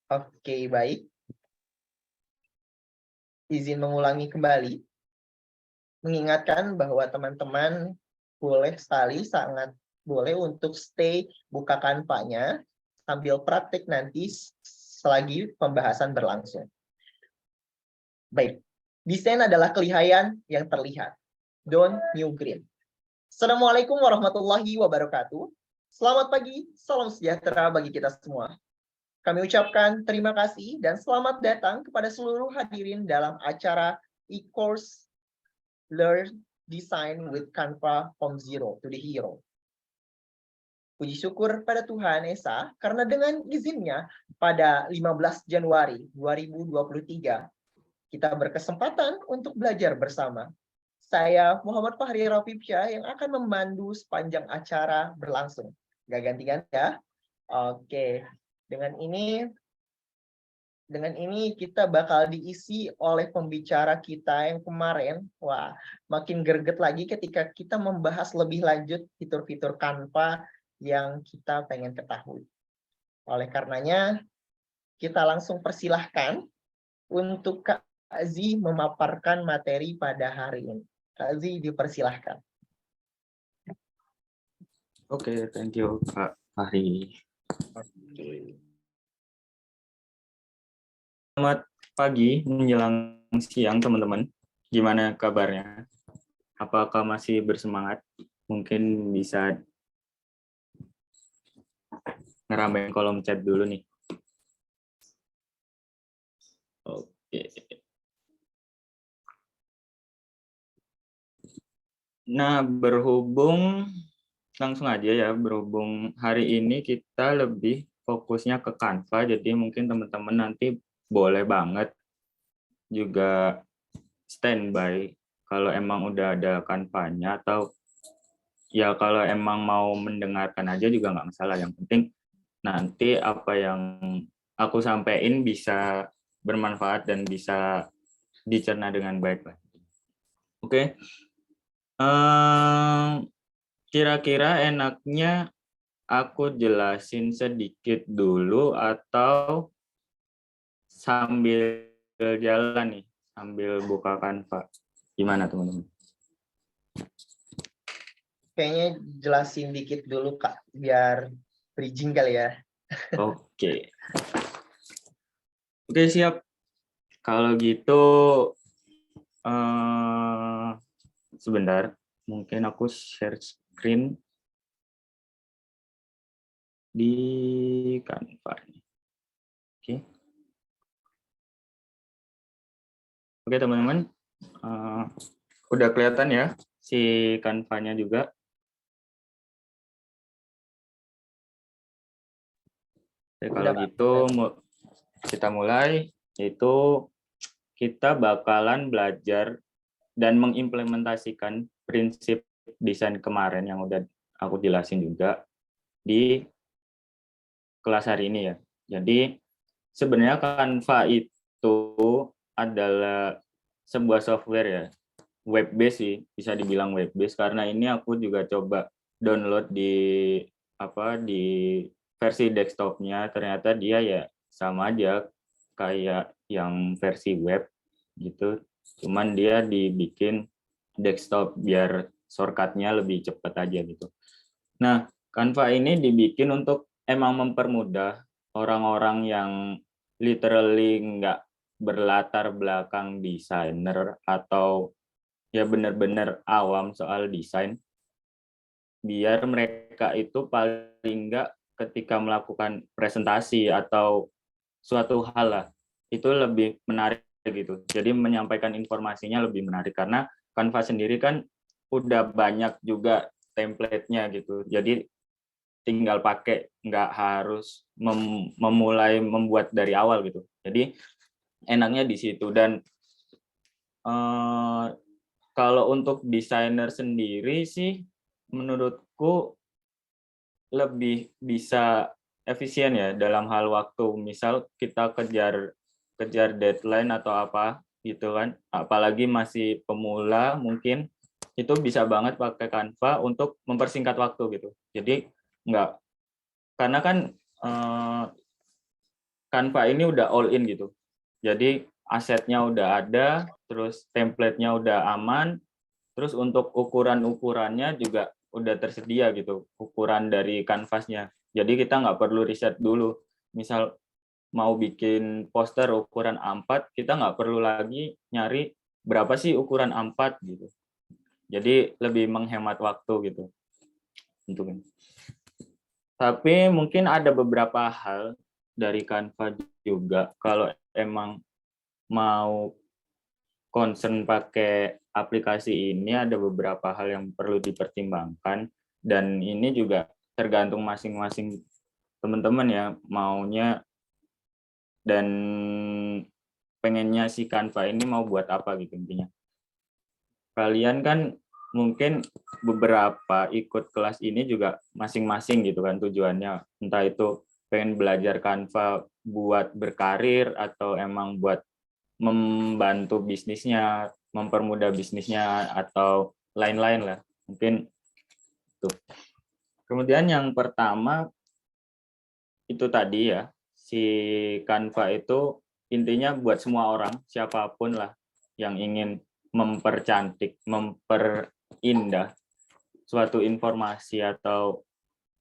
Oke, baik. Izin mengulangi kembali, mengingatkan bahwa teman-teman boleh sekali, sangat boleh untuk stay buka Canva-nya sambil praktik nanti selagi pembahasan berlangsung. Baik, desain adalah kelihayan yang terlihat. Don't new green. Assalamualaikum warahmatullahi wabarakatuh. Selamat pagi, salam sejahtera bagi kita semua. Kami ucapkan terima kasih dan selamat datang kepada seluruh hadirin dalam acara e-course Learn Design with Canva from Zero to the Hero. Puji syukur pada Tuhan Esa karena dengan izinnya pada 15 Januari 2023 kita berkesempatan untuk belajar bersama. Saya Muhammad Fahri Rafifsyah yang akan memandu sepanjang acara berlangsung. Gak ganti-ganti ya. Oke. Dengan ini kita bakal diisi oleh pembicara kita yang kemarin. Wah, makin greget lagi ketika kita membahas lebih lanjut fitur-fitur Canva yang kita pengen ketahui. Oleh karenanya, kita langsung persilahkan untuk Kak Azi memaparkan materi pada hari ini. Kak Azi, dipersilahkan. Oke, thank you Kak Fahri. Oke. Selamat pagi menjelang siang teman-teman. Gimana kabarnya? Apakah masih bersemangat? Mungkin bisa ngeramein kolom chat dulu nih. Oke. Nah, langsung aja ya, berhubung hari ini kita lebih fokusnya ke Canva, jadi mungkin teman-teman nanti boleh banget juga standby kalau emang udah ada Canva-nya, atau ya kalau emang mau mendengarkan aja juga nggak masalah. Yang penting nanti apa yang aku sampaikan bisa bermanfaat dan bisa dicerna dengan baik lah. Oke. Kira-kira enaknya aku jelasin sedikit dulu atau sambil jalan nih, sambil buka Canva. Gimana teman-teman? Kayaknya jelasin dikit dulu Kak, biar bridging kali ya. Oke. Oke, siap. Kalau gitu, sebentar. Mungkin aku share screen di Canva. Oke. Oke teman-teman, udah kelihatan ya si Canva-nya juga. Oke, kalau gitu kita mulai, yaitu kita bakalan belajar dan mengimplementasikan prinsip desain kemarin yang udah aku jelasin juga di kelas hari ini ya. Jadi sebenarnya Canva itu adalah sebuah software ya, web based sih, bisa dibilang web based, karena ini aku juga coba download di versi desktopnya, ternyata dia ya sama aja kayak yang versi web gitu, cuman dia dibikin desktop biar shortcut-nya lebih cepat aja gitu. Nah, Canva ini dibikin untuk emang mempermudah orang-orang yang literally nggak berlatar belakang desainer atau ya benar-benar awam soal desain, biar mereka itu paling nggak ketika melakukan presentasi atau suatu hal lah, itu lebih menarik gitu. Jadi menyampaikan informasinya lebih menarik, karena Canva sendiri kan udah banyak juga template-nya gitu. Jadi tinggal pakai, nggak harus memulai membuat dari awal gitu. Jadi enaknya di situ. Dan kalau untuk desainer sendiri sih menurutku lebih bisa efisien ya dalam hal waktu. Misal kita kejar deadline atau apa gitu kan, apalagi masih pemula, mungkin itu bisa banget pakai Canva untuk mempersingkat waktu gitu. Jadi nggak, karena kan Canva ini udah all in gitu. Jadi asetnya udah ada, terus template-nya udah aman, terus untuk ukuran-ukurannya juga udah tersedia gitu, ukuran dari kanvasnya. Jadi kita nggak perlu riset dulu. Misal mau bikin poster ukuran A4, kita nggak perlu lagi nyari berapa sih ukuran A4 gitu. Jadi lebih menghemat waktu gitu untuk ini. Tapi mungkin ada beberapa hal dari Canva juga kalau emang mau concern pakai aplikasi ini, ada beberapa hal yang perlu dipertimbangkan, dan ini juga tergantung masing-masing teman-teman ya maunya dan pengennya si Canva ini mau buat apa gitu intinya. Kalian kan mungkin beberapa ikut kelas ini juga masing-masing gitu kan tujuannya, entah itu pengen belajar Canva buat berkarir atau emang buat membantu bisnisnya, mempermudah bisnisnya atau lain-lain lah. Mungkin itu. Kemudian yang pertama itu tadi ya, si Canva itu intinya buat semua orang, siapapun lah yang ingin mempercantik, memperindah suatu informasi atau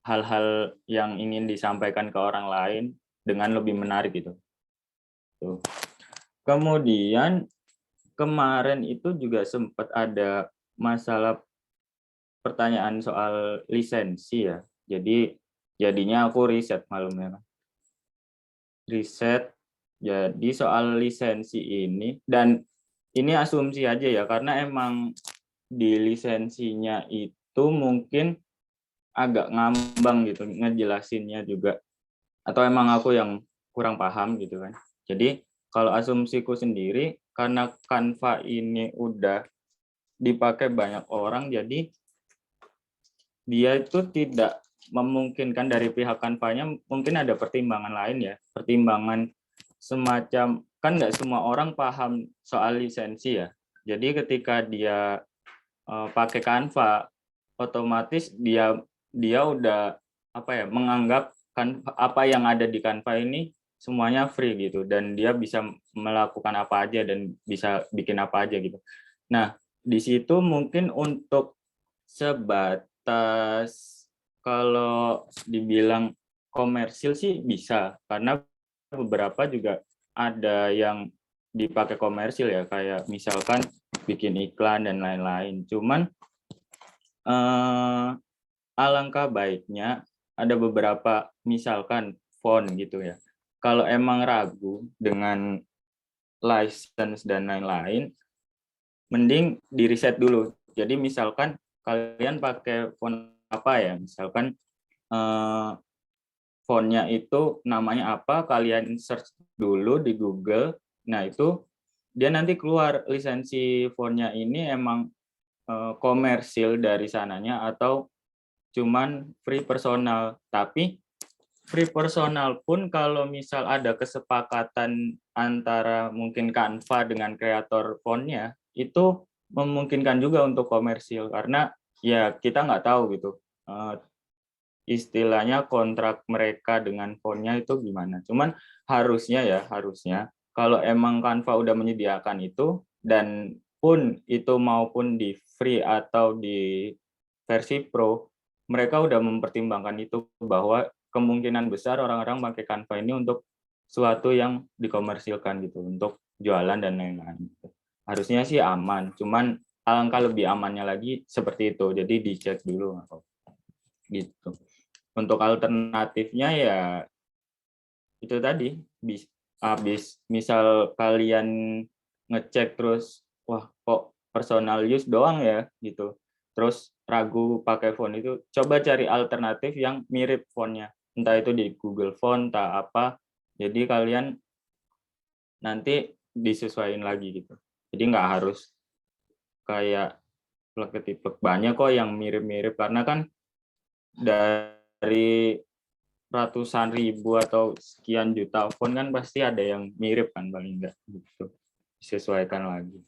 hal-hal yang ingin disampaikan ke orang lain dengan lebih menarik gitu. Tuh. Kemudian kemarin itu juga sempat ada masalah pertanyaan soal lisensi ya. Jadi jadinya aku riset malamnya. Riset jadi soal lisensi ini, dan ini asumsi aja ya karena emang di lisensinya itu mungkin agak ngambang gitu ngejelasinnya juga, atau emang aku yang kurang paham gitu kan. Jadi kalau asumsiku sendiri karena Canva ini udah dipakai banyak orang, jadi dia itu tidak memungkinkan dari pihak Canva-nya, mungkin ada pertimbangan lain ya, pertimbangan semacam kan nggak semua orang paham soal lisensi ya. Jadi ketika dia pakai Canva, otomatis dia udah apa ya menganggap kan apa yang ada di Canva ini semuanya free gitu, dan dia bisa melakukan apa aja dan bisa bikin apa aja gitu. Nah, di situ mungkin untuk sebatas kalau dibilang komersil sih bisa, karena beberapa juga ada yang dipakai komersil ya, kayak misalkan bikin iklan dan lain-lain. Cuman alangkah baiknya ada beberapa misalkan font gitu ya. Kalau emang ragu dengan license dan lain-lain, mending di riset dulu. Jadi misalkan kalian pakai font apa ya, misalkan fontnya itu namanya apa, kalian search dulu di Google. Nah itu dia nanti keluar lisensi fontnya ini emang komersil dari sananya atau cuman free personal. Tapi free personal pun kalau misal ada kesepakatan antara mungkin Canva dengan kreator fontnya, itu memungkinkan juga untuk komersil karena ya kita nggak tahu gitu istilahnya kontrak mereka dengan fontnya itu gimana. Cuman harusnya kalau emang Canva udah menyediakan itu, dan pun itu maupun di free atau di versi pro, mereka udah mempertimbangkan itu bahwa kemungkinan besar orang-orang pakai Canva ini untuk suatu yang dikomersilkan gitu, untuk jualan dan lain-lain. Harusnya sih aman, cuman alangkah lebih amannya lagi seperti itu. Jadi dicek dulu gitu. Untuk alternatifnya ya itu tadi, habis misal kalian ngecek terus wah kok personal use doang ya gitu, terus ragu pakai font itu, coba cari alternatif yang mirip fontnya, entah itu di Google Font entah apa, jadi kalian nanti disesuaikan lagi gitu. Jadi nggak harus kayak plek-ketiplek, banyak kok yang mirip-mirip karena kan dari ratusan ribu atau sekian juta font kan pasti ada yang mirip kan paling enggak gitu. Disesuaikan lagi.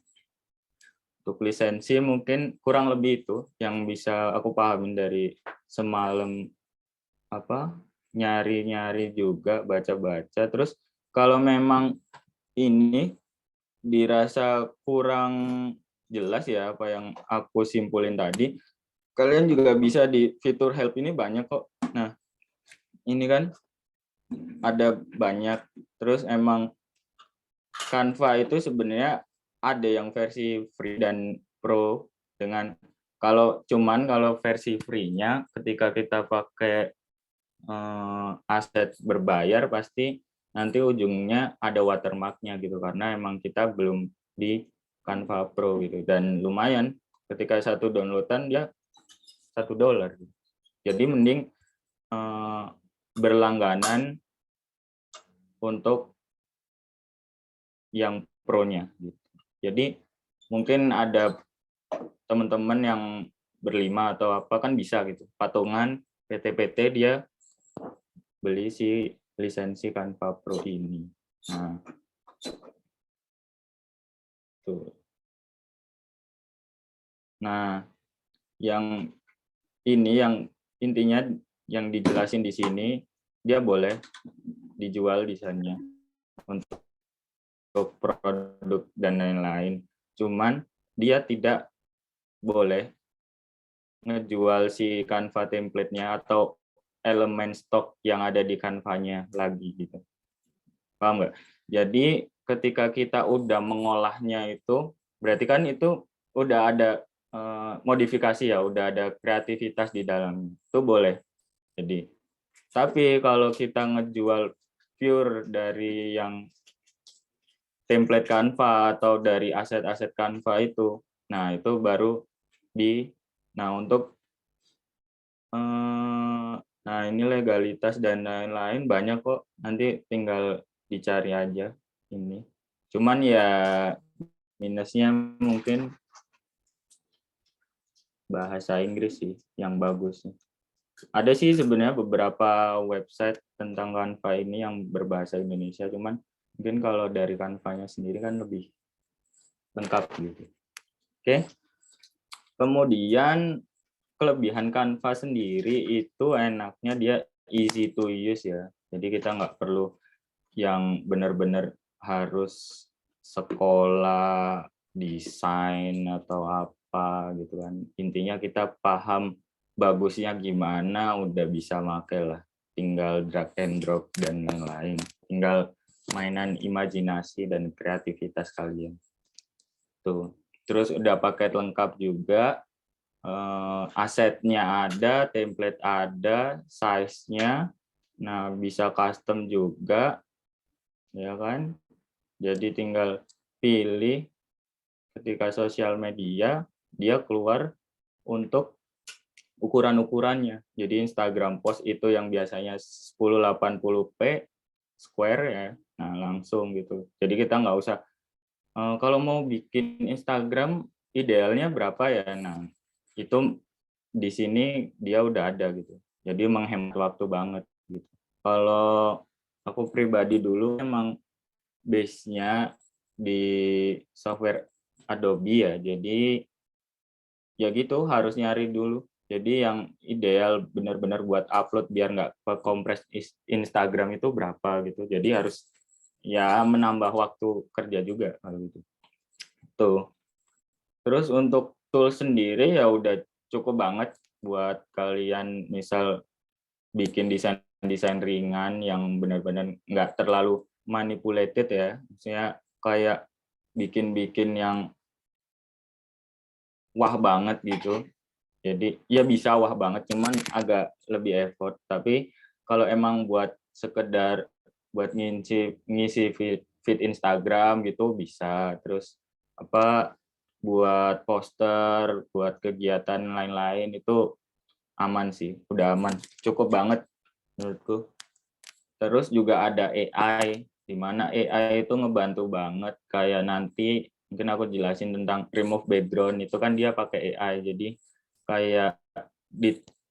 Untuk lisensi mungkin kurang lebih itu yang bisa aku pahamin dari semalam apa nyari-nyari juga baca-baca, terus Kalau memang ini dirasa kurang jelas ya apa yang aku simpulin tadi, kalian juga bisa di fitur help ini banyak kok. Nah, ini kan ada banyak. Terus emang Canva itu sebenarnya ada yang versi free dan pro dengan kalau versi free-nya ketika kita pakai aset berbayar pasti nanti ujungnya ada watermark-nya gitu karena emang kita belum di Canva Pro gitu dan lumayan ketika satu downloadan dia $1. Jadi mending berlangganan untuk yang pro-nya gitu. Jadi mungkin ada teman-teman yang berlima atau apa kan bisa gitu. Patungan PT-PT dia beli si lisensi Canva Pro ini. Nah, tuh. Nah, yang ini yang intinya yang dijelasin di sini dia boleh dijual desainnya untuk produk dan lain-lain. Cuman dia tidak boleh ngejual si Canva template-nya atau elemen stok yang ada di Canva-nya lagi gitu. Paham nggak? Jadi ketika kita udah mengolahnya itu, berarti kan itu udah ada modifikasi ya, udah ada kreativitas di dalamnya. Itu boleh. Jadi, tapi kalau kita ngejual pure dari yang template Canva atau dari aset-aset Canva itu, nah itu baru nah untuk nah ini legalitas dan lain-lain banyak kok, nanti tinggal dicari aja ini. Cuman ya minusnya mungkin bahasa Inggris sih yang bagus. Ada sih sebenarnya beberapa website tentang Canva ini yang berbahasa Indonesia, cuman mungkin kalau dari Canva-nya sendiri kan lebih lengkap gitu. Oke. Kemudian kelebihan Canva sendiri itu enaknya dia easy to use ya. Jadi kita nggak perlu yang benar-benar harus sekolah desain atau apa gitu kan. Intinya kita paham bagusnya gimana udah bisa make lah. Tinggal drag and drop dan lain-lain. Tinggal mainan imajinasi dan kreativitas kalian. Tuh. Terus udah paket lengkap juga. Asetnya ada, template ada, size-nya. Nah, bisa custom juga. Ya kan? Jadi tinggal pilih ketika sosial media, dia keluar untuk ukuran-ukurannya. Jadi Instagram post itu yang biasanya 1080p square ya, nah langsung gitu. Jadi kita nggak usah, kalau mau bikin Instagram idealnya berapa ya, nah itu di sini dia udah ada gitu. Jadi menghemat waktu banget gitu. Kalau aku pribadi dulu emang base-nya di software Adobe ya. Jadi ya gitu harus nyari dulu. Jadi yang ideal benar-benar buat upload biar nggak ke kompres Instagram itu berapa gitu. Jadi harus ya menambah waktu kerja juga kalau gitu. Tuh. Terus untuk tool sendiri ya udah cukup banget buat kalian misal bikin desain ringan yang benar-benar nggak terlalu manipulated ya. Maksudnya kayak bikin-bikin yang wah banget gitu. Jadi ya bisa wah banget, cuman agak lebih effort. Tapi kalau emang buat sekedar buat ngisi feed Instagram gitu bisa. Terus apa buat poster, buat kegiatan lain-lain itu aman sih, udah aman, cukup banget menurutku. Terus juga ada AI, di mana AI itu ngebantu banget. Kayak nanti mungkin aku jelasin tentang remove background itu kan dia pakai AI. Jadi kayak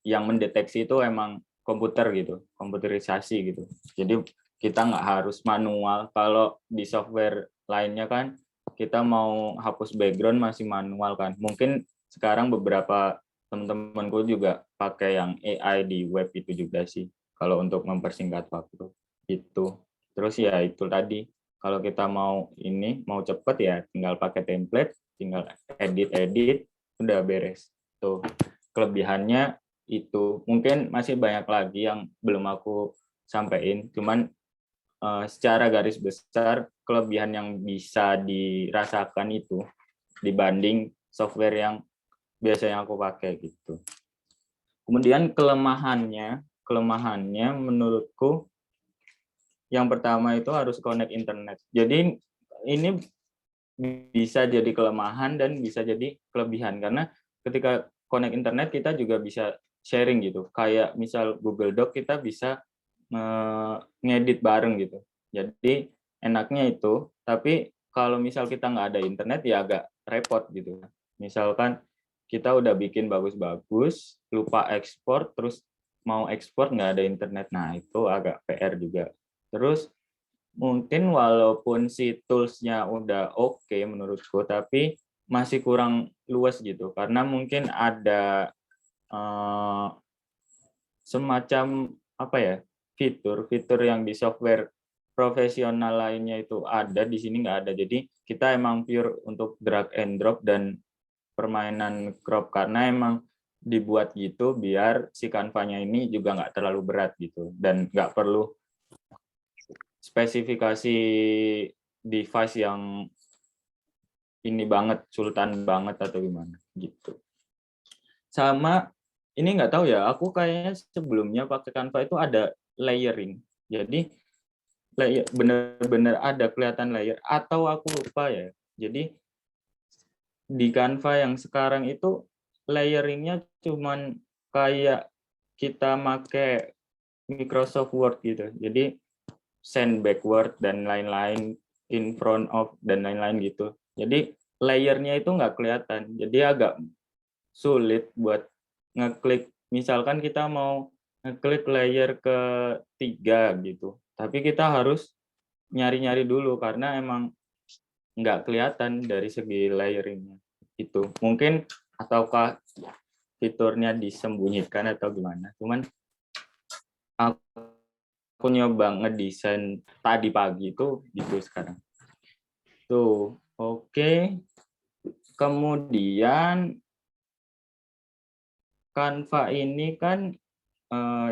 yang mendeteksi itu emang komputer gitu, komputerisasi gitu. Jadi kita nggak harus manual. Kalau di software lainnya kan kita mau hapus background masih manual kan. Mungkin sekarang beberapa teman-temanku juga pakai yang AI di web itu juga sih. Kalau untuk mempersingkat waktu itu. Terus ya itu tadi, kalau kita mau cepet ya tinggal pakai template, tinggal edit, udah beres. Tuh, kelebihannya itu. Mungkin masih banyak lagi yang belum aku sampaikan, cuman secara garis besar kelebihan yang bisa dirasakan itu dibanding software yang biasanya aku pakai gitu. Kemudian kelemahannya menurutku yang pertama itu harus connect internet. Jadi ini bisa jadi kelemahan dan bisa jadi kelebihan karena ketika connect internet kita juga bisa sharing gitu. Kayak misal Google Doc kita bisa ngedit bareng gitu. Jadi enaknya itu, tapi kalau misal kita nggak ada internet ya agak repot gitu. Misalkan kita udah bikin bagus-bagus, lupa ekspor, terus mau ekspor nggak ada internet. Nah, itu agak PR juga. Terus mungkin walaupun si tools-nya udah oke menurutku, tapi masih kurang luas gitu. Karena mungkin ada semacam apa ya, fitur yang di software profesional lainnya itu ada, di sini nggak ada. Jadi kita emang pure untuk drag and drop dan permainan crop karena emang dibuat gitu biar si Canva-nya ini juga nggak terlalu berat gitu dan nggak perlu spesifikasi device yang ini banget, sultan banget atau gimana gitu. Sama ini nggak tahu ya, aku kayaknya sebelumnya pakai Canva itu ada layering. Jadi bener-bener ada kelihatan layer atau aku lupa ya. Jadi di Canva yang sekarang itu layeringnya cuman kayak kita pakai Microsoft Word gitu. Jadi send backward dan lain-lain, in front of dan lain-lain gitu. Jadi layernya itu nggak kelihatan. Jadi agak sulit buat ngeklik. Misalkan kita mau ngeklik layer ketiga gitu. Tapi kita harus nyari-nyari dulu karena emang nggak kelihatan dari segi layeringnya. Itu mungkin ataukah fiturnya disembunyikan atau gimana. Cuman aku nyoba ngedesain tadi pagi itu gitu sekarang. Tuh, oke. Kemudian Canva ini kan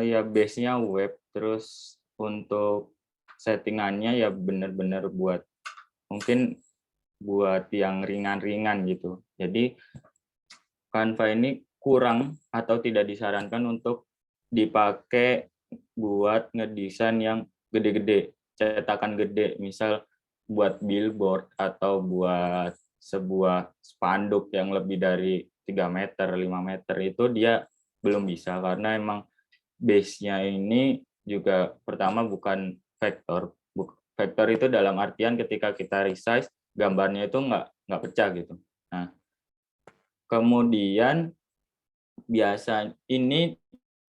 ya base-nya web, terus untuk settingannya ya benar-benar buat mungkin buat yang ringan-ringan gitu. Jadi Canva ini kurang atau tidak disarankan untuk dipakai buat ngedesain yang gede-gede, cetakan gede, misal buat billboard atau buat sebuah spanduk yang lebih dari 3 meter, 5 meter itu dia belum bisa karena emang base-nya ini juga pertama bukan vektor. Vektor itu dalam artian ketika kita resize gambarnya itu nggak pecah gitu. Nah, kemudian biasa ini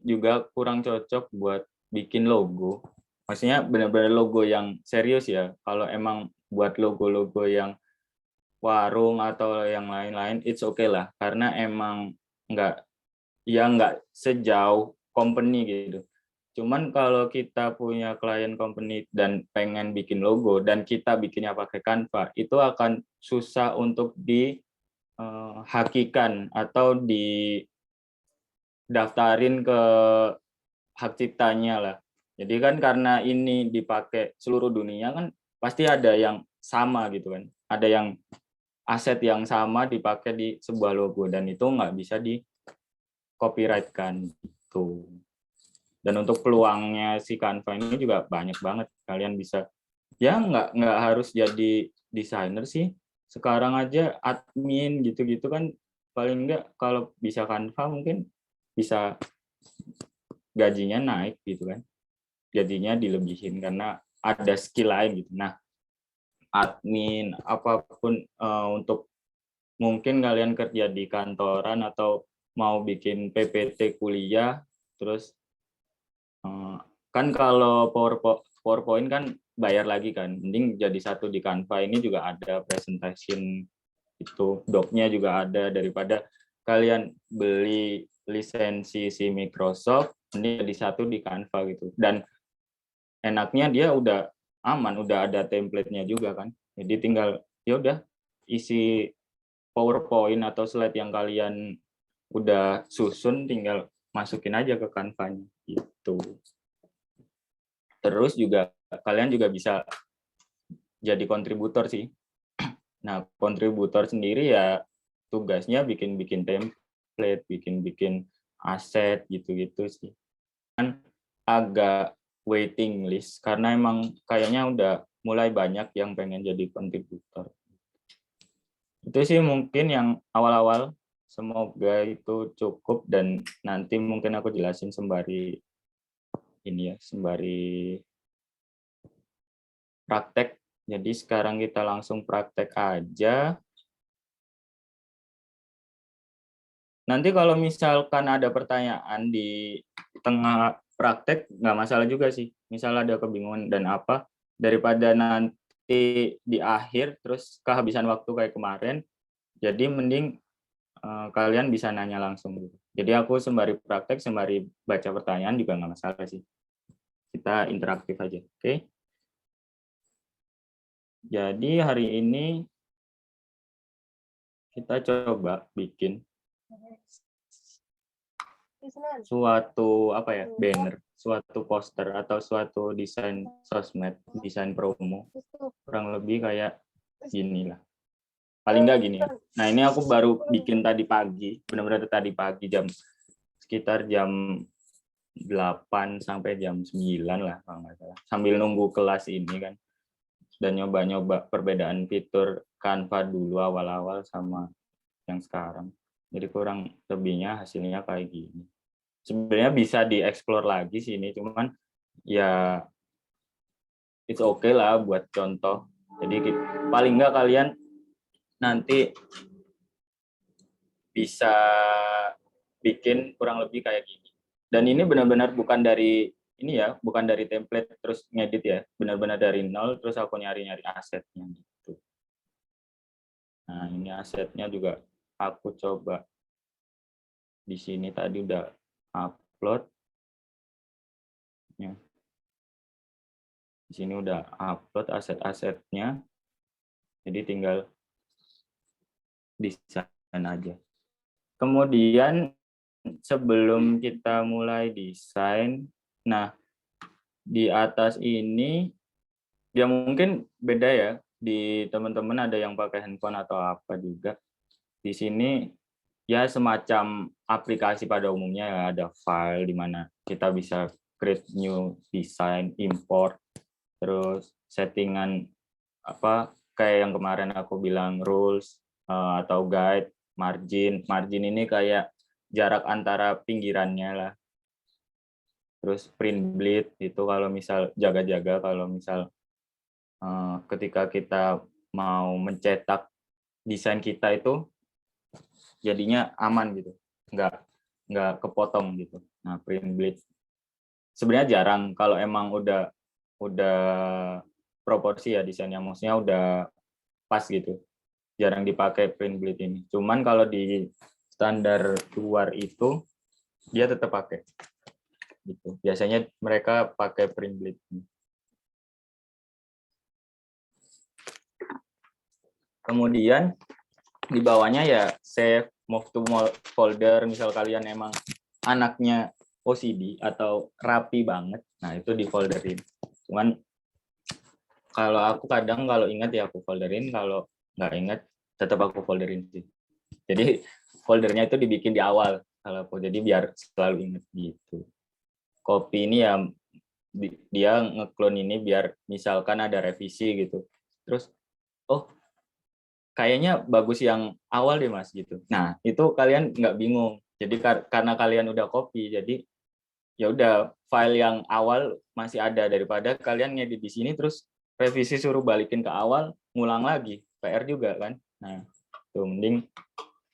juga kurang cocok buat bikin logo. Maksudnya benar-benar logo yang serius ya. Kalau emang buat logo-logo yang warung atau yang lain-lain, it's okay lah. Karena emang nggak sejauh company gitu. Cuman kalau kita punya klien company dan pengen bikin logo dan kita bikinnya pakai Canva, itu akan susah untuk hakikan atau didaftarin ke hak ciptanya lah. Jadi kan karena ini dipakai seluruh dunia kan pasti ada yang sama gitu kan. Ada yang aset yang sama dipakai di sebuah logo dan itu nggak bisa di copyright kan gitu. Dan untuk peluangnya si Canva ini juga banyak banget. Kalian bisa ya nggak harus jadi desainer sih. Sekarang aja admin gitu-gitu kan paling nggak kalau bisa Canva mungkin bisa gajinya naik gitu kan. Gajinya dilebihin karena ada skill lain gitu. Nah, admin apapun untuk mungkin kalian kerja di kantoran atau mau bikin PPT kuliah terus kan kalau PowerPoint kan bayar lagi kan, mending jadi satu di Canva ini juga ada presentation itu, doc-nya juga ada daripada kalian beli lisensi si Microsoft, mending jadi satu di Canva gitu. Dan enaknya dia udah aman, udah ada template-nya juga kan. Jadi tinggal ya udah isi PowerPoint atau slide yang kalian udah susun, tinggal masukin aja ke Canva-nya gitu. Terus juga kalian juga bisa jadi kontributor sih. Nah, kontributor sendiri ya tugasnya bikin-bikin template, bikin-bikin aset gitu-gitu sih. Kan agak waiting list karena emang kayaknya udah mulai banyak yang pengen jadi kontributor. Itu sih mungkin yang awal-awal. Semoga itu cukup dan nanti mungkin aku jelasin sembari ini ya, sembari praktek. Jadi sekarang kita langsung praktek aja. Nanti kalau misalkan ada pertanyaan di tengah praktek, nggak masalah juga sih. Misal ada kebingungan dan apa, daripada nanti di akhir terus kehabisan waktu kayak kemarin, jadi mending kalian bisa nanya langsung gitu. Jadi aku sembari praktek, sembari baca pertanyaan juga nggak masalah sih. Kita interaktif aja, oke? Jadi hari ini kita coba bikin suatu apa ya, banner, suatu poster atau suatu desain sosmed, desain promo, kurang lebih kayak gini lah. Paling nggak gini. Nah ini aku baru bikin tadi pagi, benar-benar tadi pagi sekitar jam 8 sampai jam 9 lah kalau nggak salah. Sambil nunggu kelas ini kan. Dan nyoba-nyoba perbedaan fitur Canva dulu awal-awal sama yang sekarang. Jadi kurang lebihnya hasilnya kayak gini. Sebenarnya bisa dieksplor lagi sini, cuman ya it's okay lah buat contoh. Jadi paling nggak kalian nanti bisa bikin kurang lebih kayak gini. Dan ini benar-benar bukan dari ini ya, bukan dari template terus ngedit ya, benar-benar dari nol terus aku nyari-nyari asetnya gitu. Nah, ini asetnya juga aku coba di sini tadi udah upload. Ya. Di sini udah upload aset-asetnya. Jadi tinggal desain aja. Kemudian sebelum kita mulai desain, nah di atas ini ya mungkin beda ya, di teman-teman ada yang pakai handphone atau apa juga. Di sini ya semacam aplikasi pada umumnya ya, ada file di mana kita bisa create new design, import, terus settingan apa kayak yang kemarin aku bilang rules atau guide, margin ini kayak jarak antara pinggirannya lah. Terus print bleed itu kalau misal jaga-jaga kalau misal ketika kita mau mencetak desain kita itu jadinya aman gitu, nggak kepotong gitu. Nah print bleed sebenarnya jarang kalau emang udah proporsi ya desainnya, maksudnya udah pas gitu, jarang dipakai print bleed ini. Cuman kalau di standar luar itu dia tetap pakai gitu. Biasanya mereka pakai print bleed. Kemudian di bawahnya ya save, move to folder, misal kalian emang anaknya OCD atau rapi banget, nah itu di folderin. Cuman kalau aku kadang kalau ingat ya aku folderin, kalau nggak ingat tetap aku folderin sih. Jadi foldernya itu dibikin di awal kalau aku, jadi biar selalu ingat gitu. Copy ini ya dia ngeklon ini biar misalkan ada revisi gitu. Terus oh kayaknya bagus yang awal deh mas gitu. Nah itu kalian nggak bingung. Jadi karena kalian udah copy, jadi ya udah file yang awal masih ada daripada kalian ngedit di sini terus revisi suruh balikin ke awal, ngulang lagi, PR juga kan. Nah itu mending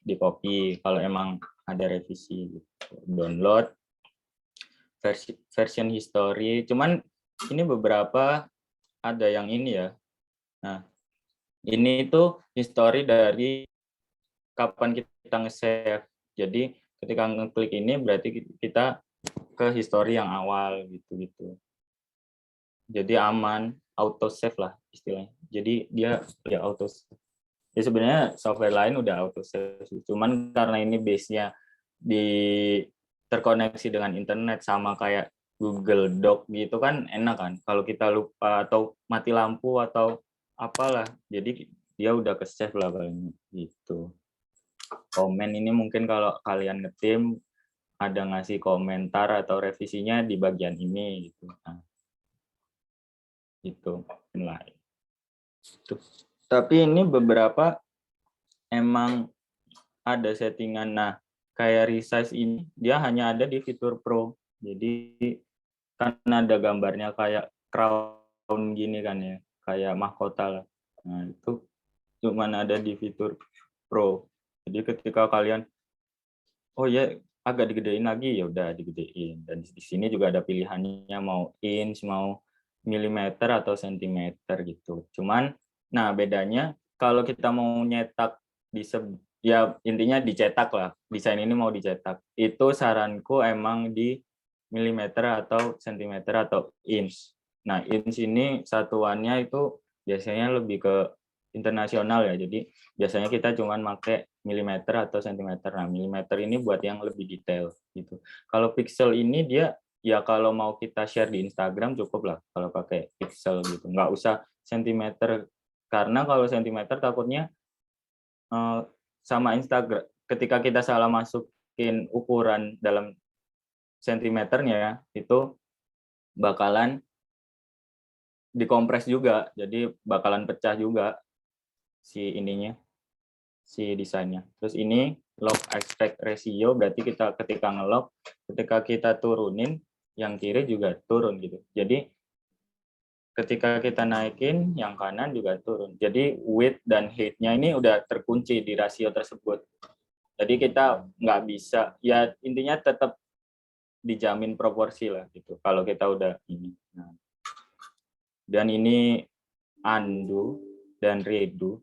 di copy kalau emang ada revisi. Gitu. Download version history. Cuman ini beberapa ada yang ini ya. Nah ini itu history dari kapan kita nge-save. Jadi ketika ngeklik ini berarti kita ke history yang awal gitu-gitu. jadi aman, auto save lah istilahnya. Jadi dia ya auto save. Ya sebenarnya software lain udah auto save, cuman karena ini base-nya di terkoneksi dengan internet sama kayak Google Doc gitu kan enak kan. Kalau kita lupa atau mati lampu atau apalah, jadi dia udah ke save lah paling gitu. Komen ini mungkin kalau kalian ngetim ada ngasih komentar atau revisinya di bagian ini gitu. Nah, itu lain. Tapi ini beberapa emang ada settingan. Nah, kayak resize ini dia hanya ada di fitur Pro. Jadi kan ada gambarnya kayak crown gini kan ya, kayak mahkota lah. Nah, itu cuman ada di fitur Pro. Jadi ketika kalian oh ya agak digedein lagi ya udah digedein. Dan di sini juga ada pilihannya mau inch, mau milimeter atau sentimeter gitu. Cuman nah bedanya kalau kita mau nyetak di ya intinya dicetak lah. Desain ini mau dicetak. Itu saranku emang di milimeter atau sentimeter atau inch. Nah, inch ini satuannya itu biasanya lebih ke internasional ya. Jadi biasanya kita cuman pakai milimeter atau sentimeter. Nah, milimeter ini buat yang lebih detail gitu. Kalau pixel ini dia ya kalau mau kita share di Instagram cukup lah kalau pakai pixel gitu. Nggak usah sentimeter karena kalau sentimeter takutnya sama Instagram ketika kita salah masukin ukuran dalam sentimeternya itu bakalan dikompres juga. Jadi bakalan pecah juga si ininya, si desainnya. Terus ini log aspect ratio berarti kita ketika ngelog, ketika kita turunin yang kiri juga turun gitu. Jadi ketika kita naikin yang kanan juga turun. Jadi width dan height-nya ini udah terkunci di rasio tersebut. Jadi kita nggak bisa, ya intinya tetap dijamin proporsi lah gitu. Kalau kita udah ini. Nah. Dan ini undo dan redo.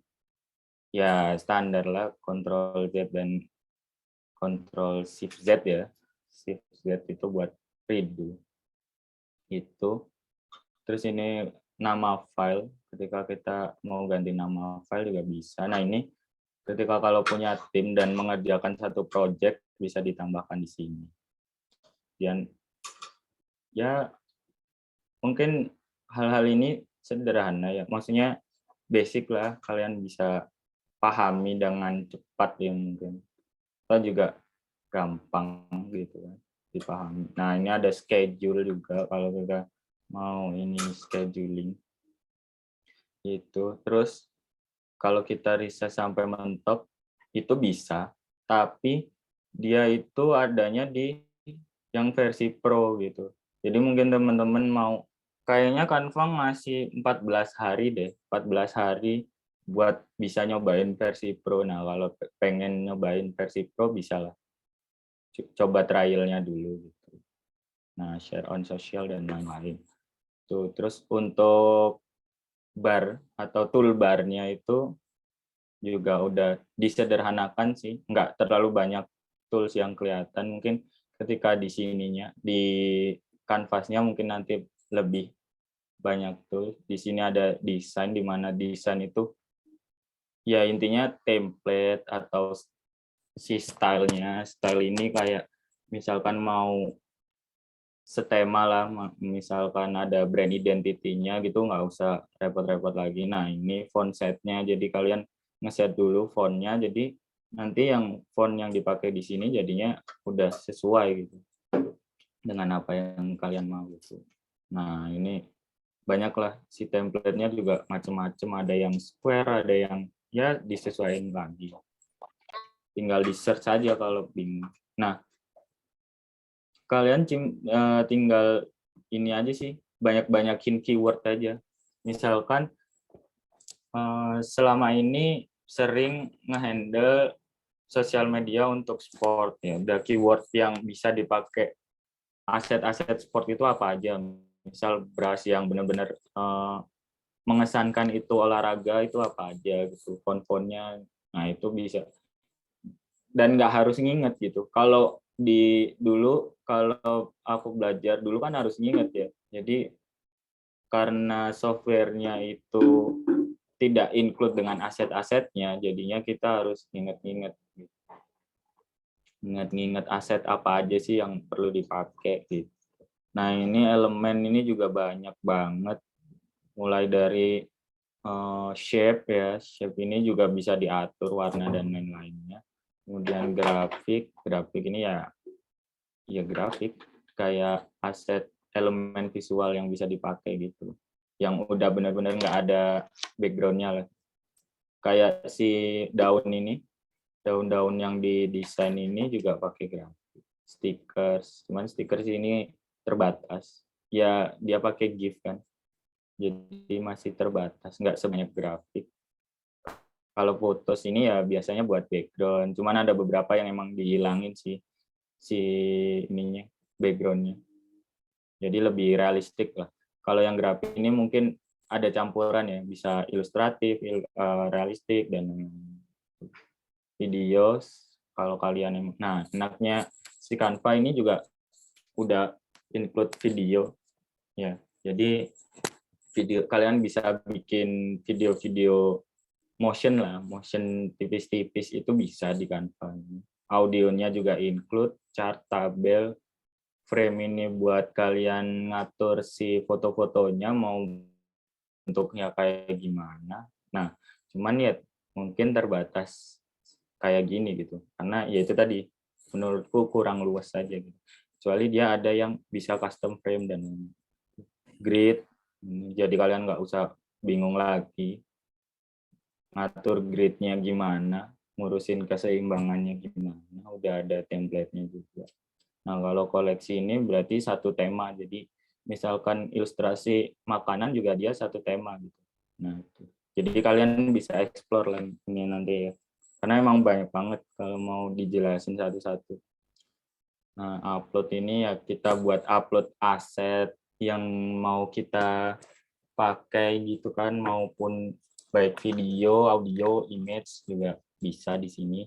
Ya standar lah, Ctrl Z dan Ctrl Shift Z ya. Shift Z itu buat redo. Itu. Terus ini nama file, ketika kita mau ganti nama file juga bisa. Nah ini ketika kalau punya tim dan mengerjakan satu project bisa ditambahkan di sini. Dan ya mungkin hal-hal ini sederhana ya, maksudnya basic lah, kalian bisa pahami dengan cepat ya mungkin. Atau juga gampang gitu kan dipahami. Nah ini ada schedule juga kalau kita mau ini scheduling itu. Terus kalau kita riset sampai mentok itu bisa, tapi dia itu adanya di yang versi Pro gitu. Jadi mungkin teman-teman mau kayaknya Canva ngasih 14 hari deh, 14 hari buat bisa nyobain versi Pro. Nah, kalau pengen nyobain versi Pro bisa lah. Coba trialnya dulu gitu. Nah, share on social dan lain-lain. Tuh, terus untuk bar atau toolbarnya itu juga udah disederhanakan sih, nggak terlalu banyak tools yang kelihatan. Mungkin ketika di sininya, di kanvasnya mungkin nanti lebih banyak tools. Di sini ada desain, di mana desain itu ya intinya template atau si stylenya. Style ini kayak misalkan mau setema lah, misalkan ada brand identity-nya gitu, nggak usah repot-repot lagi. Nah, ini font set-nya, jadi kalian ngeset dulu fontnya, jadi nanti yang font yang dipakai di sini jadinya udah sesuai gitu dengan apa yang kalian mau gitu. Nah, ini banyak lah si template-nya juga macam-macam, ada yang square, ada yang ya disesuaikan lagi. Tinggal di search saja kalau bingung. Nah, kalian tinggal ini aja sih, banyak-banyakin keyword aja. Misalkan selama ini sering ngehandle sosial media untuk sport ya, udah keyword yang bisa dipakai aset-aset sport itu apa aja. Misal beras yang benar-benar mengesankan itu olahraga itu apa aja gitu, font-fontnya. Nah itu bisa. Dan nggak harus nginget gitu. Kalau dulu kalau aku belajar dulu kan harus nginget ya. Jadi karena softwarenya itu tidak include dengan aset-asetnya, jadinya kita harus ingat-ingat aset apa aja sih yang perlu dipakai gitu. Nah, ini elemen ini juga banyak banget, mulai dari shape ya, shape ini juga bisa diatur warna dan lain-lainnya. Kemudian grafik ini ya grafik kayak aset elemen visual yang bisa dipakai gitu, yang udah benar-benar nggak ada backgroundnya lah. Kayak si daun-daun yang didesain ini juga pakai grafik, stickers, cuman stickers ini terbatas. Ya dia pakai GIF kan, jadi masih terbatas, nggak sebanyak grafik. Kalau fotos ini ya biasanya buat background, cuman ada beberapa yang emang dihilangin sih si ininya, backgroundnya. Jadi lebih realistik lah. Kalau yang grafik ini mungkin ada campuran ya, bisa ilustratif, realistik, dan video. Kalau kalian, nah enaknya si Canva ini juga udah include video ya. Jadi video kalian bisa bikin video-video motion lah, motion tipis-tipis itu bisa di Canva. Audionya juga include, chart, tabel, frame ini buat kalian ngatur si foto-fotonya mau bentuknya kayak gimana. Nah, cuman ya mungkin terbatas kayak gini gitu. Karena ya itu tadi menurutku kurang luas saja gitu. Kecuali dia ada yang bisa custom frame dan grid. Jadi kalian nggak usah bingung lagi ngatur gridnya gimana, ngurusin keseimbangannya gimana, udah ada template-nya juga. Nah, kalau koleksi ini berarti satu tema, jadi misalkan ilustrasi makanan juga dia satu tema gitu. Nah, itu. Jadi kalian bisa explore lah ini nanti ya, karena emang banyak banget kalau mau dijelasin satu-satu. Nah, upload ini ya kita buat upload aset yang mau kita pakai gitu kan, maupun baik video, audio, image juga bisa di sini.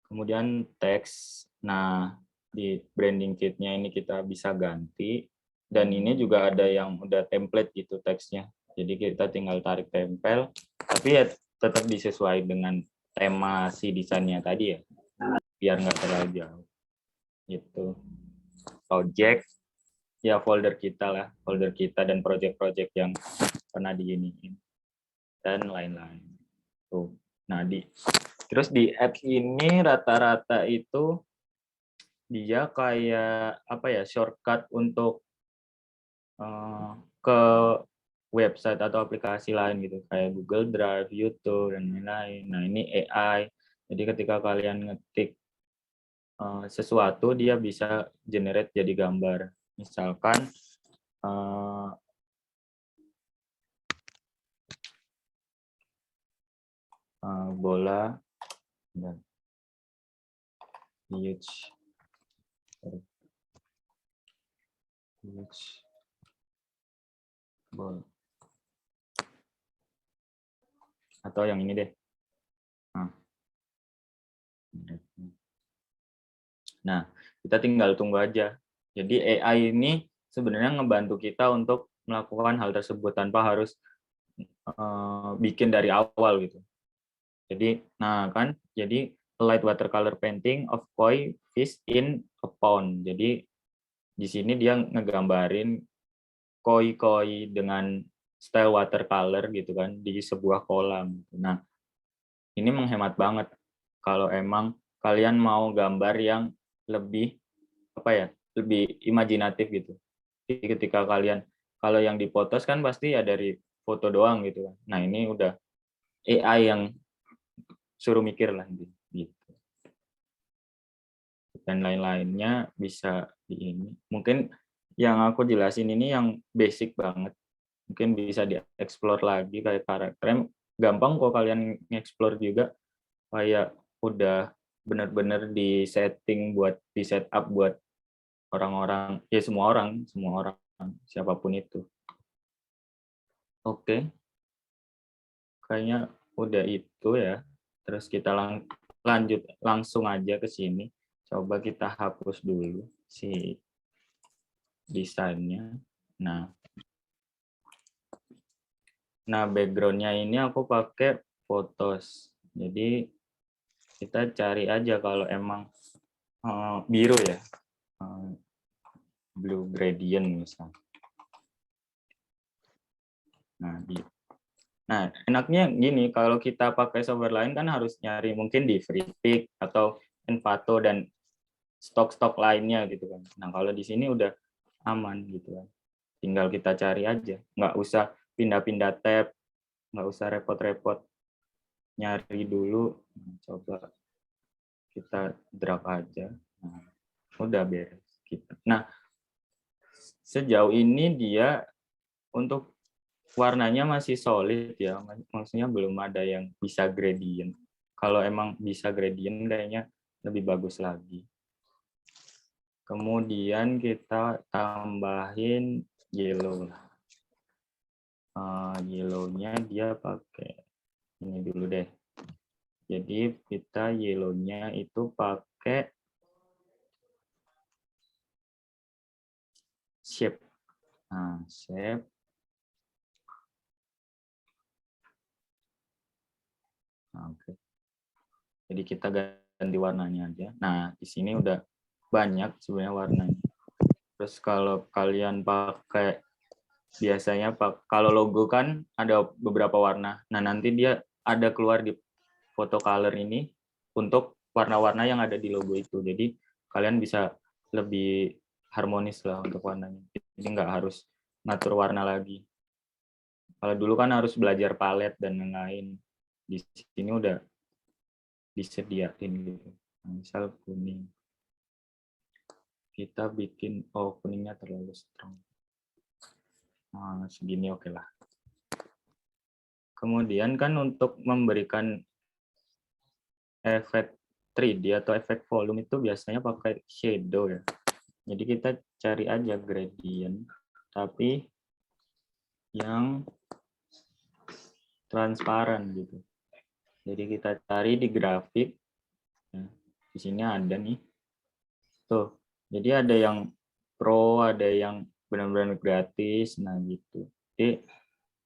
Kemudian teks, nah di branding kit-nya ini kita bisa ganti, dan ini juga ada yang udah template gitu teksnya. Jadi kita tinggal tarik tempel, tapi ya tetap disesuaikan dengan tema si desainnya tadi ya, biar nggak terlalu jauh. Gitu. Project, ya folder kita lah, folder kita dan project-project yang pernah diiniin dan lain-lain. Tuh. Nah, terus di apps ini rata-rata itu dia kayak apa ya, shortcut untuk ke website atau aplikasi lain gitu, kayak Google Drive, YouTube, dan lain-lain. Nah, ini AI. Jadi ketika kalian ngetik sesuatu, dia bisa generate jadi gambar. Misalkan bola dan huge ball, atau yang ini deh. Nah, kita tinggal tunggu aja. Jadi AI ini sebenarnya ngebantu kita untuk melakukan hal tersebut tanpa harus bikin dari awal gitu. Jadi, nah kan, jadi light watercolor painting of koi fish in a pond. Jadi di sini dia ngegambarin koi-koi dengan style watercolor gitu kan di sebuah kolam. Nah, ini menghemat banget kalau emang kalian mau gambar yang lebih apa ya, lebih imajinatif gitu. Jadi ketika kalian, kalau yang dipotos kan pasti ya dari foto doang gitu kan. Nah, ini udah AI yang suruh mikir lah gitu. Dan lain-lainnya bisa di ini. Mungkin yang aku jelasin ini yang basic banget. Mungkin bisa dieksplor lagi kayak karakternya. Gampang kok kalian nge-explore juga, kayak udah benar-benar di setting buat di setup buat orang-orang, ya semua orang siapapun itu. Oke, kayaknya udah itu ya. Terus kita lanjut langsung aja ke sini. Coba kita hapus dulu si desainnya. Nah, Nah, background-nya ini aku pakai photos. Jadi kita cari aja kalau emang biru ya, blue gradient misalnya. Nah, enaknya gini, kalau kita pakai software lain kan harus nyari mungkin di Freepik atau Envato dan stok-stok lainnya gitu kan. Nah, kalau di sini udah aman gitu kan. Tinggal kita cari aja, nggak usah pindah-pindah tab, nggak usah repot-repot nyari dulu. Nah, coba kita drag aja. Nah, udah beres gitu. Nah, sejauh ini dia untuk warnanya masih solid ya, maksudnya belum ada yang bisa gradient. Kalau emang bisa gradient kayaknya lebih bagus lagi. Kemudian kita tambahin yellow. Yellow-nya dia pakai ini dulu deh. Jadi kita yellow-nya itu pakai shape. Nah, shape. Oke. Jadi kita ganti warnanya aja. Nah, di sini udah banyak sebenarnya warnanya. Terus kalau kalian pakai biasanya kalau logo kan ada beberapa warna. Nah, nanti dia ada keluar di photo color ini untuk warna-warna yang ada di logo itu. Jadi kalian bisa lebih harmonis lah untuk warnanya. Jadi nggak harus ngatur warna lagi. Kalau dulu kan harus belajar palet dan lain-lain. Di sini udah disediain gitu. Nah, misal kuning. Kita bikin, kuningnya terlalu strong. Nah, segini oke lah. Kemudian kan untuk memberikan efek 3D atau efek volume itu biasanya pakai shadow ya. Jadi kita cari aja gradient, tapi yang transparan gitu. Jadi kita cari di grafik. Nah, di sini ada nih. Tuh, jadi ada yang pro, ada yang benar-benar gratis. Nah gitu. Jadi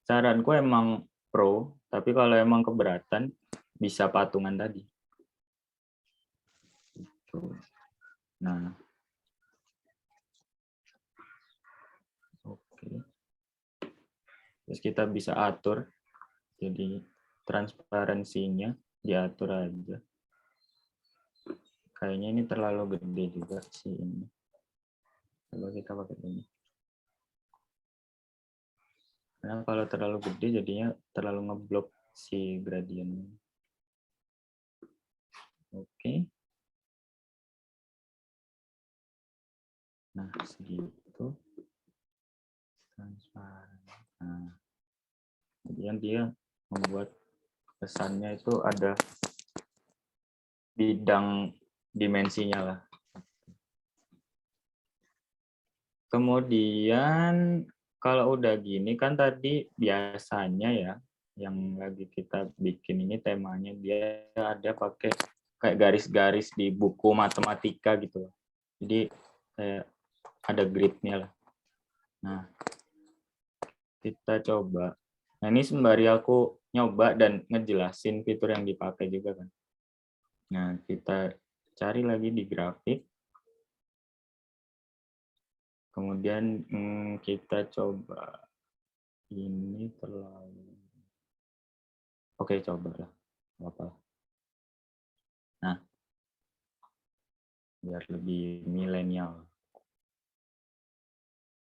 saranku emang pro, tapi kalau emang keberatan bisa patungan tadi. Nah, oke. Terus kita bisa atur, jadi transparansinya diatur aja. Kayaknya ini terlalu gede juga sih ini. Coba kita pakai ini. Karena kalau terlalu gede jadinya terlalu ngeblok si gradient. Oke. Nah, segitu. Transparan. Nah, kemudian dia membuat kesannya itu ada bidang dimensinya lah. Kemudian kalau udah gini kan tadi biasanya ya yang lagi kita bikin ini temanya dia ada pakai kayak garis-garis di buku matematika gitu. Jadi kayak ada gridnya lah. Nah, kita coba. Nah, ini sembari aku nyoba dan ngejelasin fitur yang dipakai juga kan. Nah, kita cari lagi di grafik. Kemudian kita coba ini terlalu. Oke, coba lah. Apa? Nah, biar lebih milenial.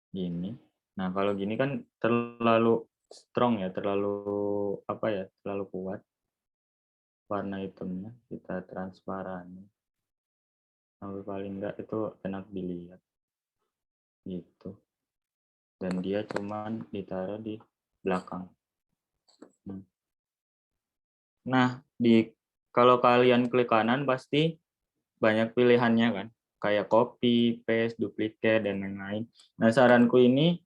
Gini. Nah, kalau gini kan terlalu strong ya, terlalu apa ya, terlalu kuat. Warna hitamnya kita transparan. Sampai paling enggak itu enak dilihat. Gitu. Dan dia cuman ditaruh di belakang. Nah, kalau kalian klik kanan pasti banyak pilihannya kan, kayak copy, paste, duplicate dan lain-lain. Nah, saranku ini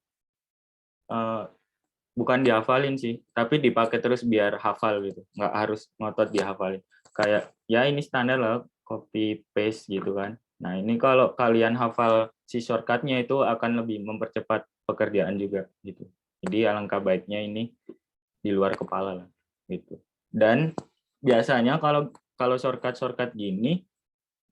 bukan dihafalin sih, tapi dipakai terus biar hafal gitu, nggak harus ngotot dihafalin. Kayak ya ini standar lah, copy paste gitu kan. Nah, ini kalau kalian hafal si shortcut-nya itu akan lebih mempercepat pekerjaan juga gitu. Jadi alangkah baiknya ini di luar kepala lah gitu. Dan biasanya kalau shortcut gini,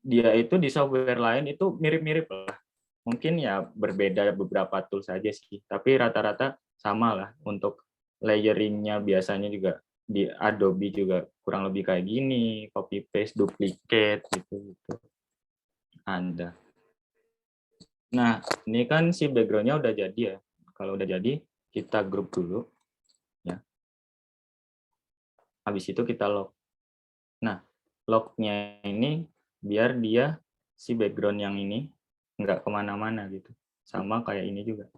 dia itu di software lain itu mirip-mirip lah. Mungkin ya berbeda beberapa tools saja sih, tapi rata-rata sama lah. Untuk layering-nya biasanya juga di Adobe juga kurang lebih kayak gini, copy paste, duplicate gitu. Anda. Nah, ini kan si background-nya udah jadi ya. Kalau udah jadi, kita grup dulu. Ya. Habis itu kita log. Nah, log-nya ini biar dia si background yang ini nggak kemana-mana gitu. Sama kayak ini juga.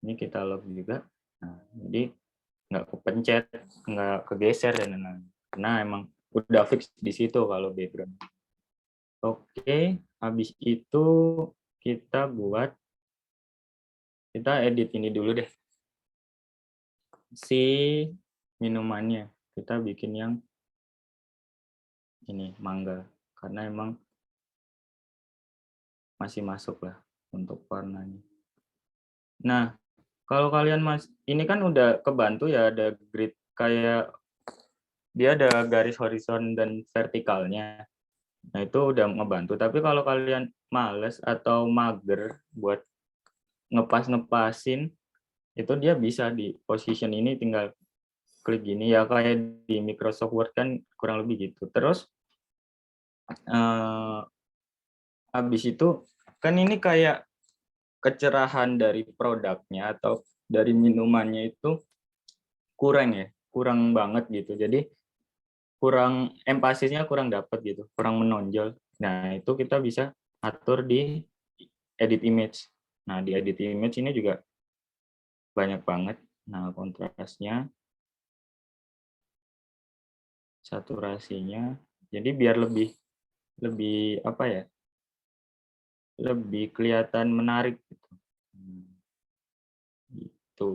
Ini kita log juga. Nah, jadi nggak kepencet, nggak kegeser dan lain-lain. Karena emang udah fix di situ kalau background. Oke, habis itu kita edit ini dulu deh. Si minumannya kita bikin yang ini mangga karena emang masih masuk lah untuk warnanya. Nah, kalau kalian ini kan udah kebantu ya, ada grid kayak dia ada garis horizon dan vertikalnya. Nah, itu udah ngebantu. Tapi kalau kalian males atau mager buat ngepas-ngepasin, itu dia bisa di position ini tinggal klik gini ya, kayak di Microsoft Word kan kurang lebih gitu. Terus habis itu kan ini kayak kecerahan dari produknya atau dari minumannya itu kurang ya, kurang banget gitu. Jadi kurang empasisnya kurang dapat gitu, kurang menonjol. Nah, itu kita bisa atur di edit image. Nah, di edit image ini juga banyak banget. Nah, kontrasnya, saturasinya. Jadi biar lebih apa ya? Lebih kelihatan menarik gitu. Gitu.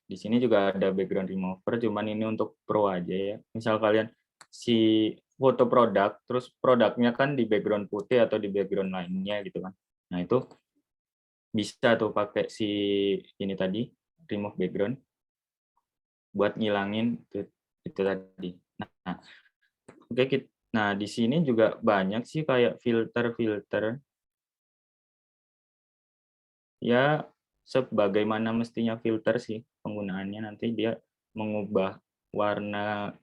Di sini juga ada background remover, cuman ini untuk pro aja ya. Misal kalian si foto produk, terus produknya kan di background putih atau di background lainnya gitu kan. Nah, itu bisa tuh pakai si ini tadi, remove background, buat ngilangin itu tadi. Nah, oke, nah di sini juga banyak sih kayak filter-filter. Ya, sebagaimana mestinya filter sih penggunaannya, nanti dia mengubah warna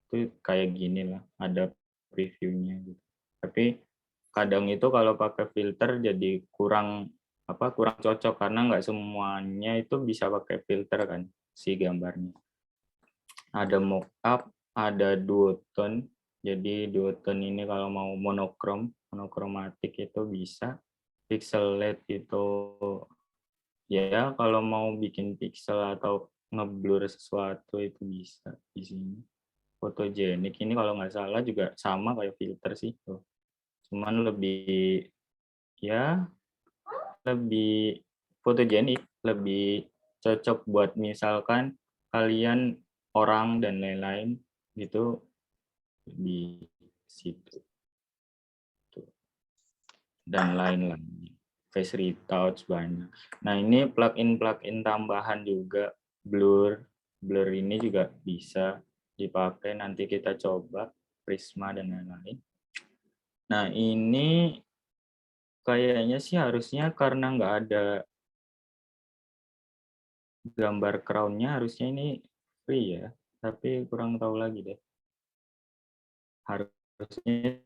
itu kayak gini lah, ada previewnya gitu. Tapi kadang itu kalau pakai filter jadi kurang cocok karena nggak semuanya itu bisa pakai filter kan si gambarnya. Ada mockup, ada duotone. Jadi duotone ini kalau mau monokromatik itu bisa. Pixelate itu ya kalau mau bikin pixel atau ngeblur sesuatu itu bisa di sini. Fotogenik ini kalau nggak salah juga sama kayak filter sih tuh. Cuman ya lebih fotogenik, lebih cocok buat misalkan kalian orang dan lain-lain gitu di situ dan lain-lain. Face retouch banyak. Nah, ini plugin tambahan juga, blur ini juga bisa dipakai, nanti kita coba Prisma dan lain-lain. Nah, ini kayaknya sih harusnya karena nggak ada gambar crown-nya, harusnya ini free ya, tapi kurang tahu lagi deh. Harusnya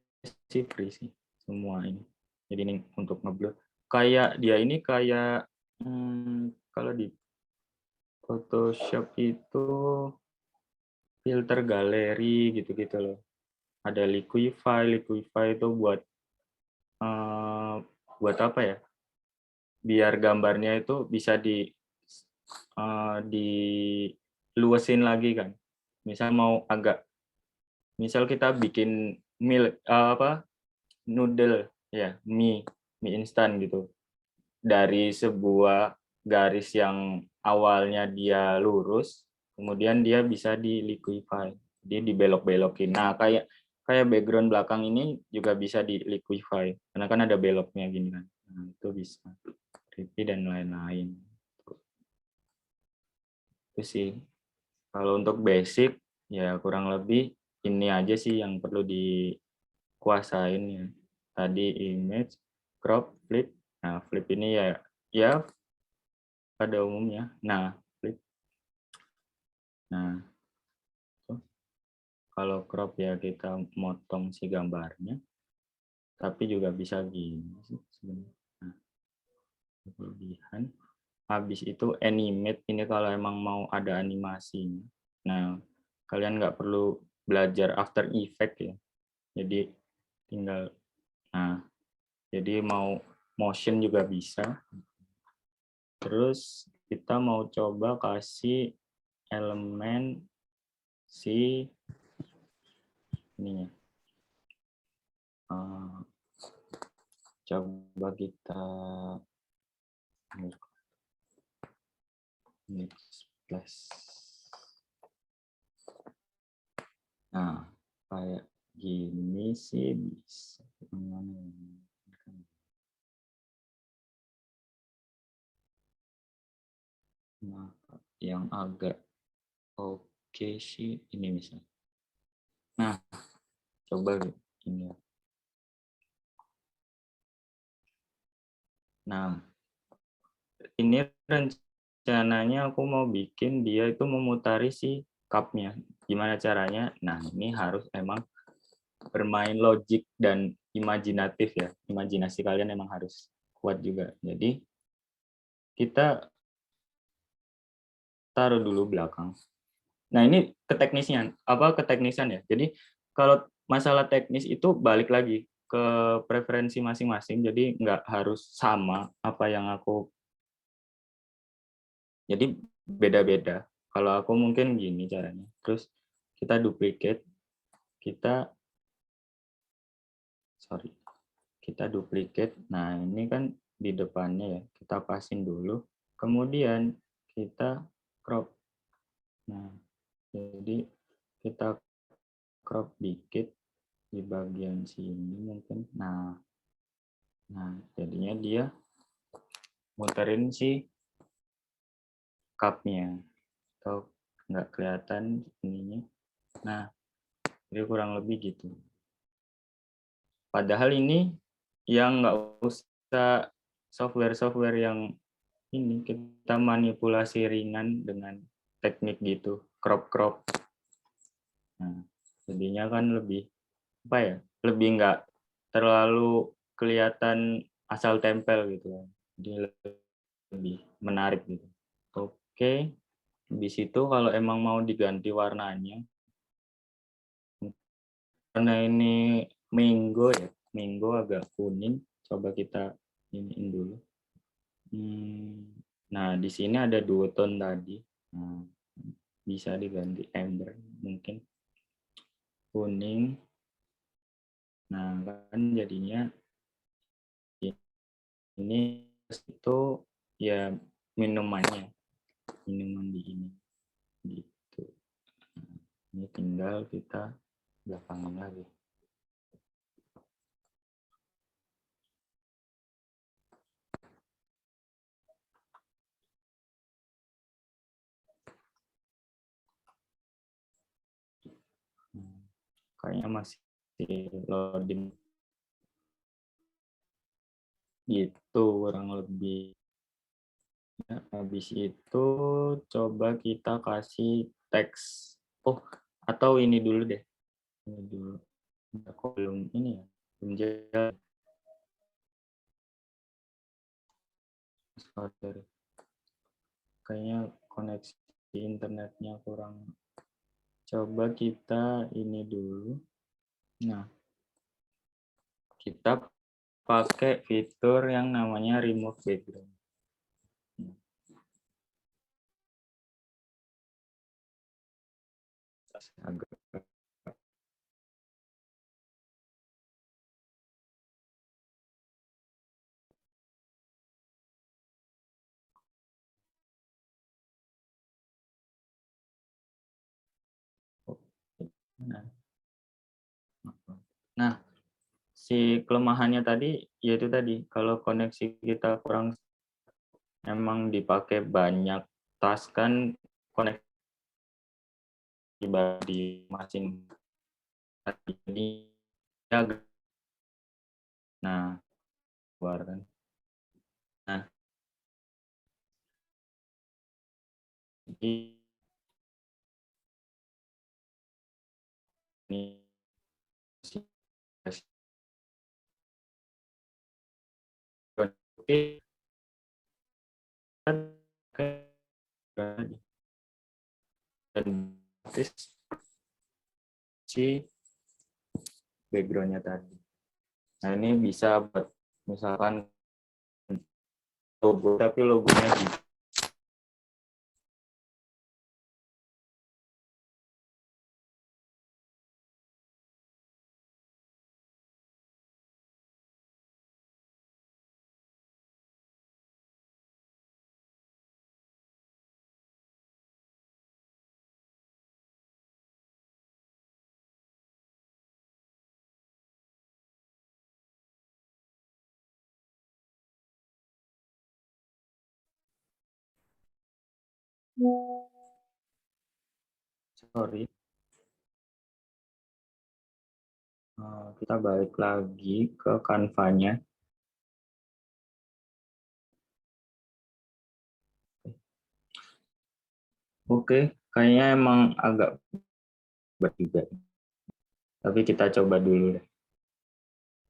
sih free sih semua ini. Jadi ini untuk ngeblur. Kayak dia ini kayak kalau di Photoshop itu filter galeri gitu-gitu loh. Ada Liquify itu buat apa ya? Biar gambarnya itu bisa diluasin lagi kan. Misal kita bikin noodle ya, mie instan gitu. Dari sebuah garis yang awalnya dia lurus, kemudian dia bisa di liquify, dia dibelok-belokin. Nah, kayak background belakang ini juga bisa di liquify, karena kan ada beloknya gini kan. Nah, itu bisa. Repeat dan lain-lain. Itu sih. Kalau untuk basic, ya kurang lebih ini aja sih yang perlu dikuasain ya. Tadi image, crop, flip. Nah, flip ini ya pada umumnya. Nah, flip. Nah, tuh. Kalau crop ya kita motong si gambarnya, tapi juga bisa gini sih sebenarnya. Nah, kelebihan. Habis itu animate ini kalau emang mau ada animasinya. Nah, kalian nggak perlu belajar After Effects ya. Jadi tinggal, nah, jadi mau motion juga bisa. Terus kita mau coba kasih elemen si ininya. Coba kita mix plus. Nah, kayak gini sih bisa. Nah, yang agak oke sih ini misalnya. Nah, coba ini. Nah, ini rencananya aku mau bikin dia itu memutari si cup-nya. Gimana caranya? Nah, ini harus emang bermain logik dan imajinatif ya. Imajinasi kalian emang harus kuat juga. Jadi kita taruh dulu belakang. Nah, ini keteknisian. Apa keteknisan ya? Jadi kalau masalah teknis itu balik lagi ke preferensi masing-masing. Jadi nggak harus sama apa yang aku. Jadi beda-beda. Kalau aku mungkin gini caranya. Terus kita duplicate, kita kita duplicate. Nah, ini kan di depannya ya. Kita pasin dulu. Kemudian kita crop. Nah, jadi kita crop dikit di bagian sini mungkin. Nah, jadinya dia muterin si cup-nya. Atau nggak kelihatan ininya. Nah, jadi kurang lebih gitu. Padahal ini yang nggak usah software-software yang ini kita manipulasi ringan dengan teknik gitu, crop. Nah, jadinya kan lebih apa ya? Lebih nggak terlalu kelihatan asal tempel gitu. Jadi lebih menarik gitu. Oke, habis itu kalau emang mau diganti warnanya, karena ini Mango ya, Mango agak kuning, coba kita iniin dulu. Nah, di sini ada duotone tadi. Nah, bisa diganti ember mungkin kuning. Nah, kan jadinya ini itu ya minuman di ini gitu. Nah, ini tinggal kita belakangin lagi. Kayaknya masih loading gitu kurang lebih. Ya, habis itu coba kita kasih teks. Oh, atau ini dulu deh. Ini dulu. Kok belum ini ya? Belum jalan. Sorry. Kayaknya koneksi internetnya kurang. Coba kita ini dulu. Nah, kita pakai fitur yang namanya remove background. Agak nah, si kelemahannya tadi yaitu tadi kalau koneksi kita kurang emang dipakai banyak tas kan koneksi pribadi masing. Jadi agak, nah keluarkan. Nah, jadi ini dan si backgroundnya tadi. Nah ini bisa buat misalkan logo, tapi logonya di sorry. Kita balik lagi ke Canva-nya. Oke, kayaknya emang agak berat juga. Tapi kita coba dulu deh.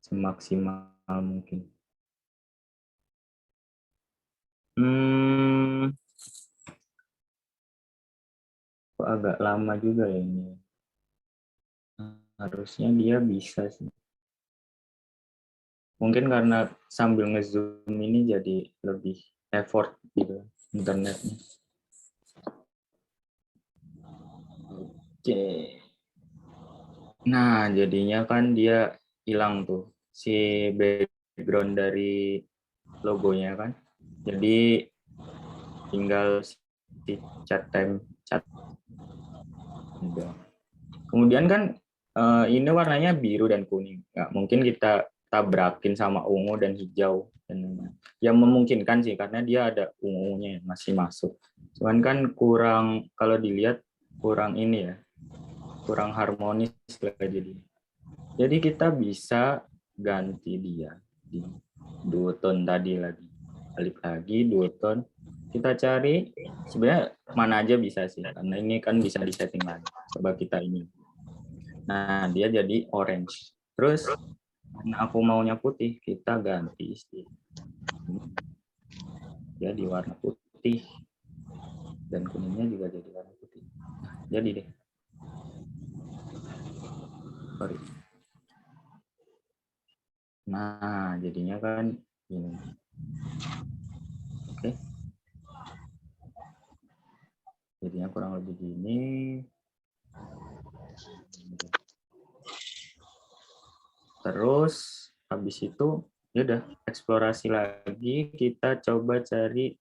Semaksimal mungkin. Kok agak lama juga ya ini. Harusnya dia bisa sih. Mungkin karena sambil nge-zoom ini jadi lebih effort gitu internetnya. Oke. Nah, jadinya kan dia hilang tuh si background dari logonya kan. Jadi tinggal si chat time chat. Kemudian kan ini warnanya biru dan kuning. Nggak mungkin kita tabrakin sama ungu dan hijau. Yang memungkinkan sih karena dia ada ungunya yang masih masuk. Cuman kan kurang, kalau dilihat kurang ini ya, kurang harmonis lah jadi. Jadi kita bisa ganti dia di duotone tadi lagi. Balik lagi duotone. Kita cari sebenarnya mana aja bisa sih karena ini kan bisa disetting lagi. Coba kita ini. Nah, dia jadi orange. Terus karena aku maunya putih, kita ganti istilah. Jadi warna putih dan kuningnya juga jadi warna putih. Nah, jadi deh. Sorry. Nah, jadinya kan ini. Oke. Jadinya kurang lebih gini. Terus habis itu ya udah eksplorasi lagi, kita coba cari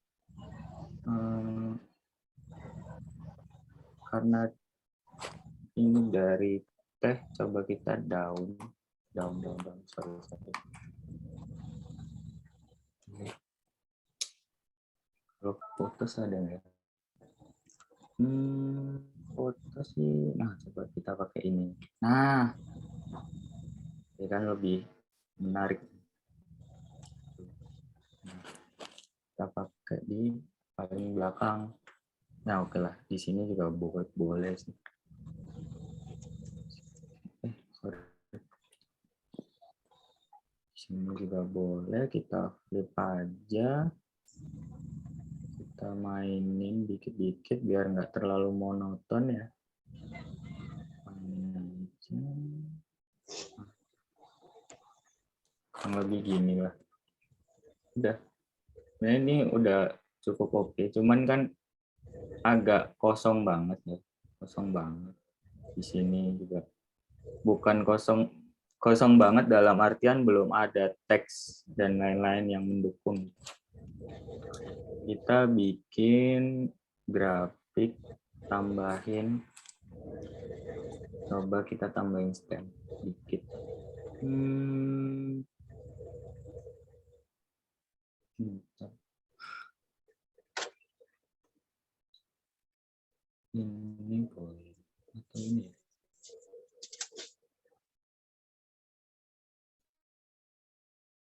karena ini dari teh, coba kita daun. Sorry. Kalau fotos ada nggak? Foto sih, nah coba kita pakai ini. Nah, ini kan lebih menarik. Kita pakai di paling belakang. Nah, oke lah, di sini juga boleh sih. Sorry. Di sini juga boleh, kita flip aja. Kita mainin dikit-dikit biar nggak terlalu monoton ya. Yang lebih gini lah. Udah. Nah, ini udah cukup oke. Cuman kan agak kosong banget ya. Kosong banget. Di sini juga. Bukan kosong banget dalam artian belum ada teks dan lain-lain yang mendukung. Kita bikin grafik, tambahin. Coba kita tambahin stem dikit. Ini boleh. Atau ini ya?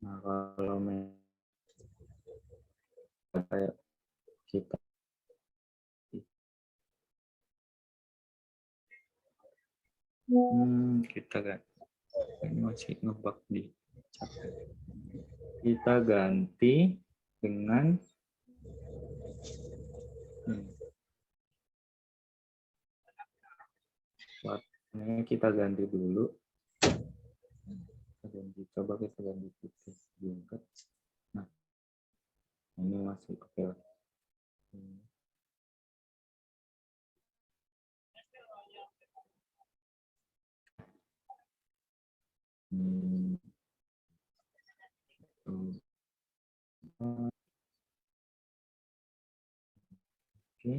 Nah, kalau kayak kita kita kan ini masih ngebug di chat. Kita ganti dengan warnanya kita ganti dulu. Coba kita ganti putih juga. Nah, ini masih oke lah. Oke.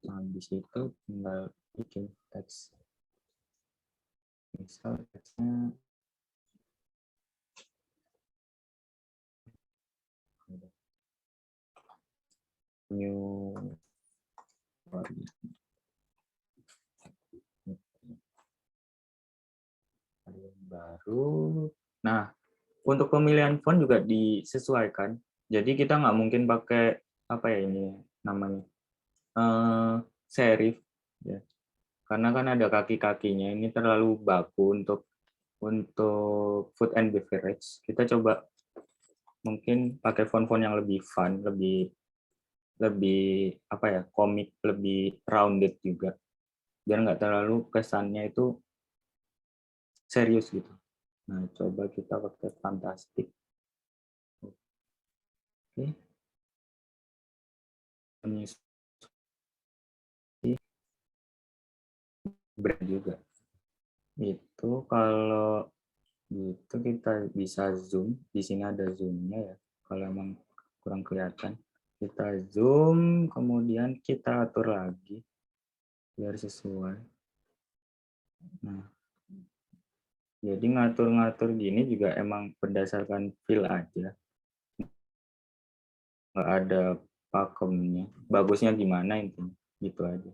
Nah, di situ tinggal bikin teks. Misal teksnya new baru. Nah, untuk pemilihan font juga disesuaikan. Jadi kita nggak mungkin pakai apa ya ini namanya serif, ya. Karena kan ada kaki-kakinya. Ini terlalu baku untuk food and beverage. Kita coba mungkin pakai font-font yang lebih fun, lebih apa ya, komik, lebih rounded juga, biar nggak terlalu kesannya itu serius gitu. Nah, coba kita pakai fantastic. Oke. Brand juga. Itu kalau gitu kita bisa zoom. Di sini ada zoomnya ya. Kalau emang kurang kelihatan, kita zoom, kemudian kita atur lagi biar sesuai. Nah, jadi ngatur-ngatur gini juga emang berdasarkan feel aja. Nggak ada pakemnya. Bagusnya gimana intinya, gitu aja.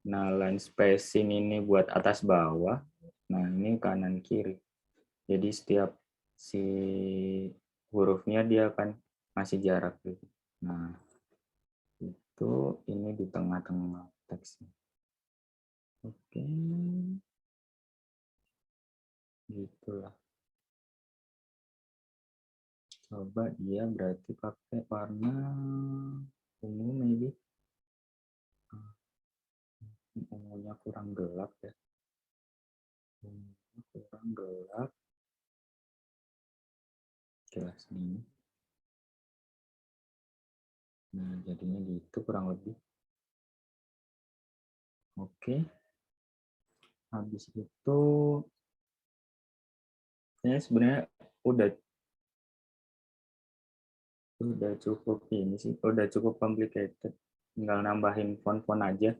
Nah, line spacing ini buat atas bawah. Nah, ini kanan kiri. Jadi setiap si hurufnya dia akan ngasih jarak gitu. Nah, itu ini di tengah-tengah teksnya. Oke. Gitulah. Coba dia berarti pakai warna ungu maybe. Ungunya kurang gelap ya. Ungunya kurang gelap. Jelas ini. Nah, jadinya gitu kurang lebih. Oke. Habis itu ya sebenarnya udah cukup ini sih, udah cukup complicated. Tinggal nambahin font-font aja.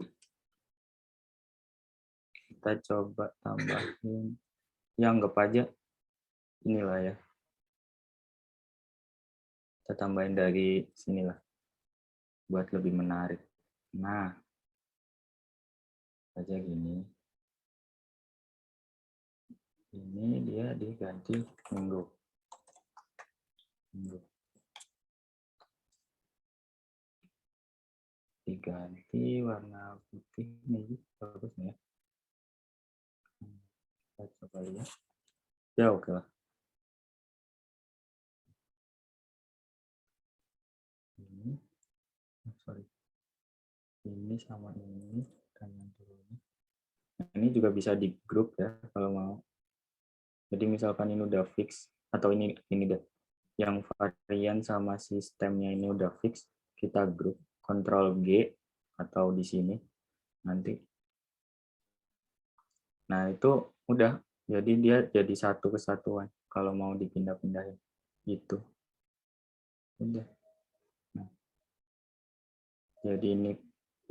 Kita coba tambahin. Ya anggap aja inilah ya. Kita tambahin dari sinilah buat lebih menarik. Nah, aja gini. Ini dia diganti minggu. Diganti warna putih nih, bagus ya. Kita coba lihat. Ya oke lah. Ini, sorry. Ini sama ini dan yang turunnya. Nah, ini juga bisa di grup ya kalau mau. Jadi misalkan ini udah fix atau ini deh. Yang varian sama sistemnya ini udah fix, kita grup Ctrl G atau di sini nanti. Nah, itu udah. Jadi dia jadi satu kesatuan kalau mau dipindah-pindahin. Gitu. Udah. Nah, jadi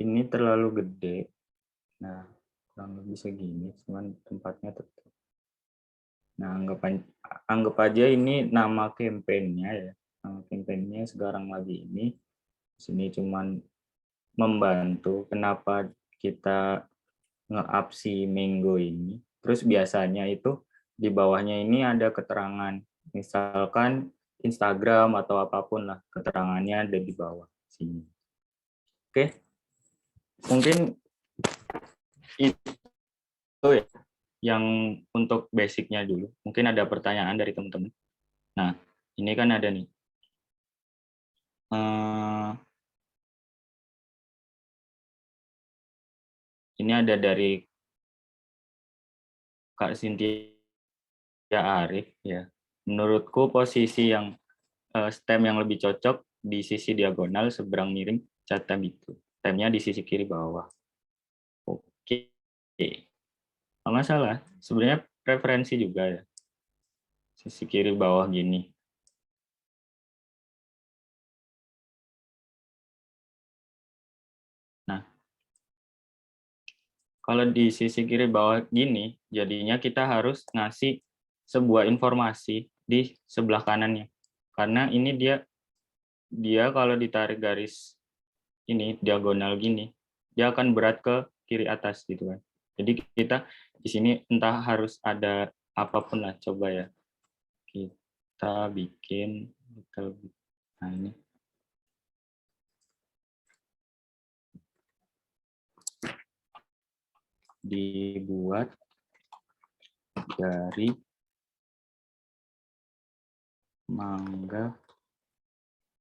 ini terlalu gede. Nah, kurang lebih segini, cuman tempatnya tetap. Nah, anggap aja ini nama campaign-nya ya. Nama campaign-nya sekarang lagi ini. Sini cuman membantu kenapa kita nge-up si Mango ini. Terus biasanya itu di bawahnya ini ada keterangan. Misalkan Instagram atau apapun lah, keterangannya ada di bawah sini. Oke. Mungkin itu ya yang untuk basicnya dulu. Mungkin ada pertanyaan dari teman-teman. Nah, ini kan ada nih. Ini ada dari Kak Cynthia Arif ya. Menurutku posisi yang stem yang lebih cocok di sisi diagonal seberang miring cat tab itu. Stemnya di sisi kiri bawah. Oke. Nggak masalah. Sebenarnya preferensi juga ya. Sisi kiri bawah gini. Nah, kalau di sisi kiri bawah gini, jadinya kita harus ngasih sebuah informasi di sebelah kanannya. Karena ini dia kalau ditarik garis ini diagonal gini, dia akan berat ke kiri atas gitu kan. Jadi kita di sini entah harus ada apapun lah, coba ya. Kita bikin nah ini. Dibuat dari mangga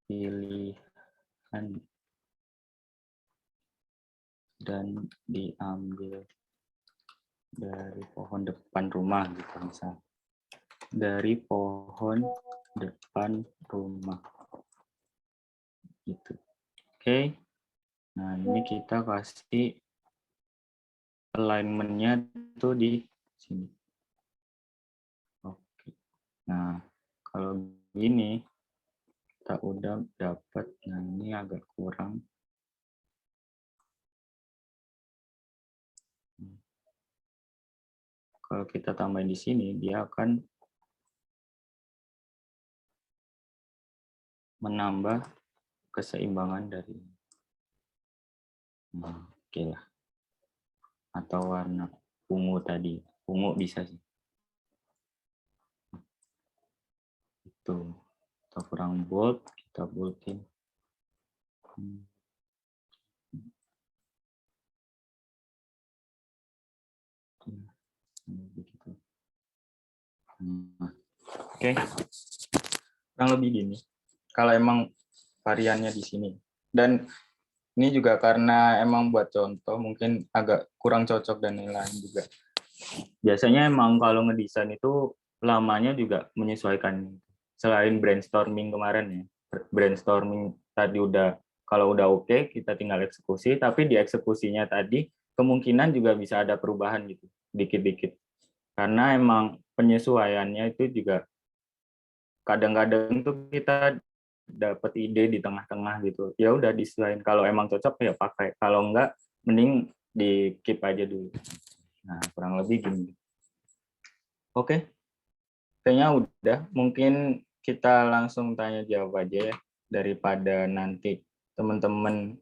pilihan dan diambil dari pohon depan rumah gitu misal. Dari pohon depan rumah. Gitu. Oke. Nah, ini kita kasih alignment-nya tuh di sini. Oke. Nah, kalau gini kita udah dapat, nah ini agak kurang. Kalau kita tambahin di sini, dia akan menambah keseimbangan dari ini. Nah, oke lah. Atau warna ungu tadi. Ungu bisa sih. Itu. Atau kurang bold, kita boldin. Begitu. Oke. Kurang lebih gini. Kalau emang variannya di sini. Dan ini juga karena emang buat contoh mungkin agak kurang cocok dan lain-lain juga. Biasanya emang kalau ngedesain itu lamanya juga menyesuaikan. Selain brainstorming kemarin ya. Brainstorming tadi udah, kalau udah oke, kita tinggal eksekusi, tapi di eksekusinya tadi kemungkinan juga bisa ada perubahan gitu, dikit-dikit. Karena emang penyesuaiannya itu juga kadang-kadang tuh kita dapat ide di tengah-tengah gitu. Ya udah disesuaikan. Kalau emang cocok ya pakai. Kalau enggak, mending di keep aja dulu. Nah, kurang lebih gini. Oke. Kayaknya udah. Mungkin kita langsung tanya jawab aja ya. Daripada nanti teman-teman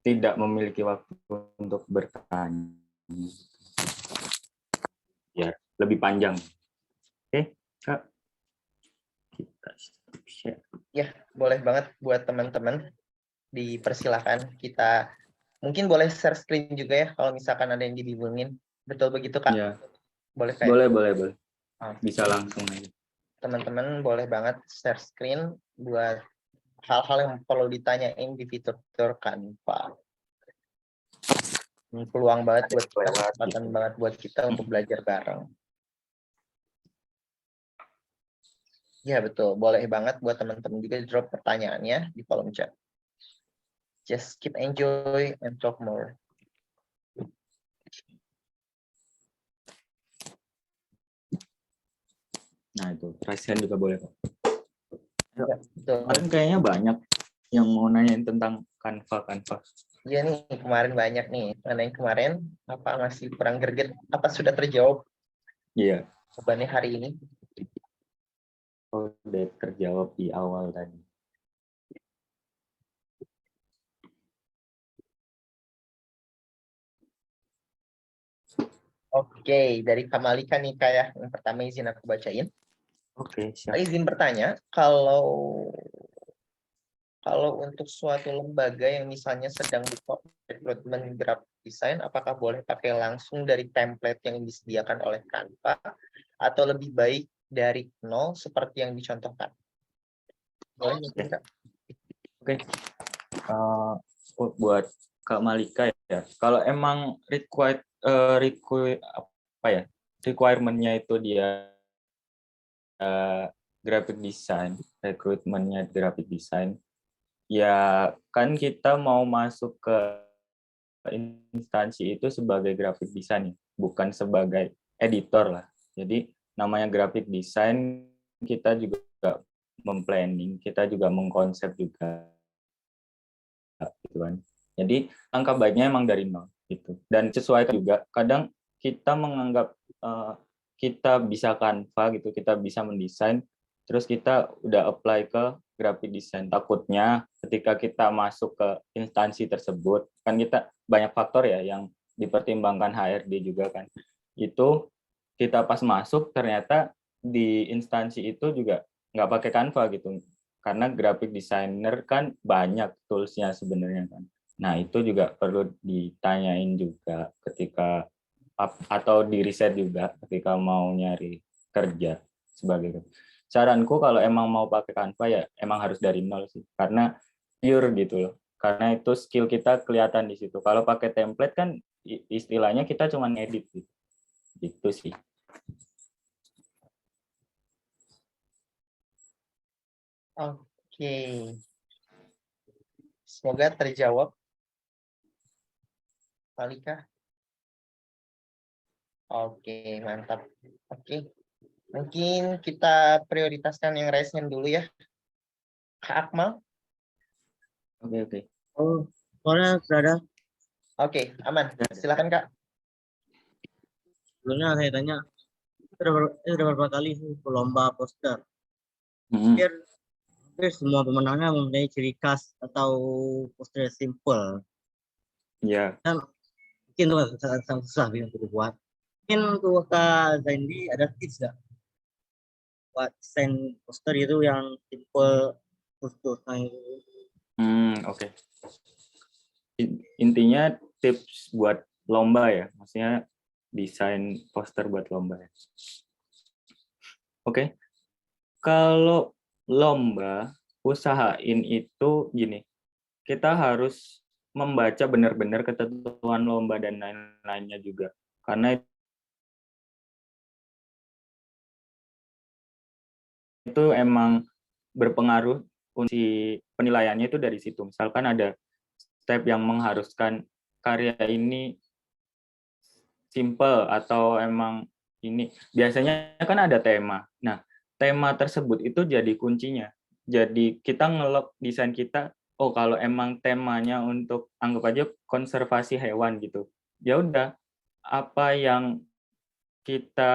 tidak memiliki waktu untuk bertanya. Ya, lebih panjang. Oke, Kak. Kita share. Ya, boleh banget buat teman-teman. Dipersilakan kita mungkin boleh share screen juga ya kalau misalkan ada yang dibingungin. Betul begitu, Kak? Ya. Boleh kayak? Boleh. Bisa langsung aja. Teman-teman boleh banget share screen buat hal-hal yang perlu ditanyain di fitur-fitur Canva. Ini peluang banget buat kita, kesempatan banget buat kita untuk belajar bareng. Ya betul, boleh banget buat teman-teman juga drop pertanyaannya di kolom chat. Just keep enjoy and talk more. Nah itu, rasian juga boleh Pak. Ya, betul. Kemarin kayaknya banyak yang mau nanyain tentang Canva. Iya nih, kemarin banyak nih. Mana yang kemarin, apa masih kurang greget, apa sudah terjawab? Iya. Jawabannya hari ini. Oh, udah terjawab di awal tadi. Oke, dari Kamalika nih Kak ya. Yang pertama izin aku bacain. Oke, siap. Izin bertanya, kalau untuk suatu lembaga yang misalnya sedang buka rekrutmen graphic design, apakah boleh pakai langsung dari template yang disediakan oleh Canva atau lebih baik dari nol seperti yang dicontohkan? Boleh mungkin Kak? Oke. Buat Kak Malika ya. Kalau emang requirement-nya itu dia graphic design, rekrutmennya graphic design, ya kan kita mau masuk ke instansi itu sebagai graphic design, bukan sebagai editor lah. Jadi namanya graphic design, kita juga memplanning, kita juga mengkonsep juga, gitu kan. Jadi langkah baiknya emang dari nol gitu. Dan sesuaikan juga. Kadang kita menganggap kita bisa Canva gitu, kita bisa mendesain, terus kita udah apply ke graphic design. Takutnya ketika kita masuk ke instansi tersebut, kan kita banyak faktor ya yang dipertimbangkan HRD juga kan. Itu kita pas masuk ternyata di instansi itu juga nggak pakai Canva gitu. Karena graphic designer kan banyak tools-nya sebenarnya kan. Nah, itu juga perlu ditanyain juga ketika atau di riset juga ketika mau nyari kerja sebagai. Saranku kalau emang mau pakai Canva ya emang harus dari nol sih, karena pure gitu loh. Karena itu skill kita kelihatan di situ. Kalau pakai template kan istilahnya kita cuma ngedit gitu. Gitu sih. Oke. Semoga terjawab, Malika. Oke, mantap. Oke. Mungkin kita prioritaskan yang raise-nya dulu ya. Kak Akmal. Oke. Oh, soalnya ada Oke, aman. Silakan Kak. sebelumnya saya tanya, sudah berapa kali sih lomba poster? Hmm, Hampir semua pemenangnya mempunyai ciri khas atau poster simple. ya. Dan mungkin itu sangat susah untuk dibuat. Mungkin untuk Kak Zaindi ada tips nggak buat desain poster itu yang simple khusus? Oke. Intinya tips buat lomba ya, maksudnya desain poster buat lomba ya. Oke. Kalau lomba, usahain itu gini, kita harus membaca benar-benar ketentuan lomba dan lain-lainnya juga. Karena itu emang berpengaruh, kunci penilaiannya itu dari situ. Misalkan ada step yang mengharuskan karya ini simple atau emang ini, biasanya kan ada tema. Nah, tema tersebut itu jadi kuncinya. Jadi kita ngelok desain kita, oh kalau emang temanya untuk anggap aja konservasi hewan gitu. Ya udah, apa yang kita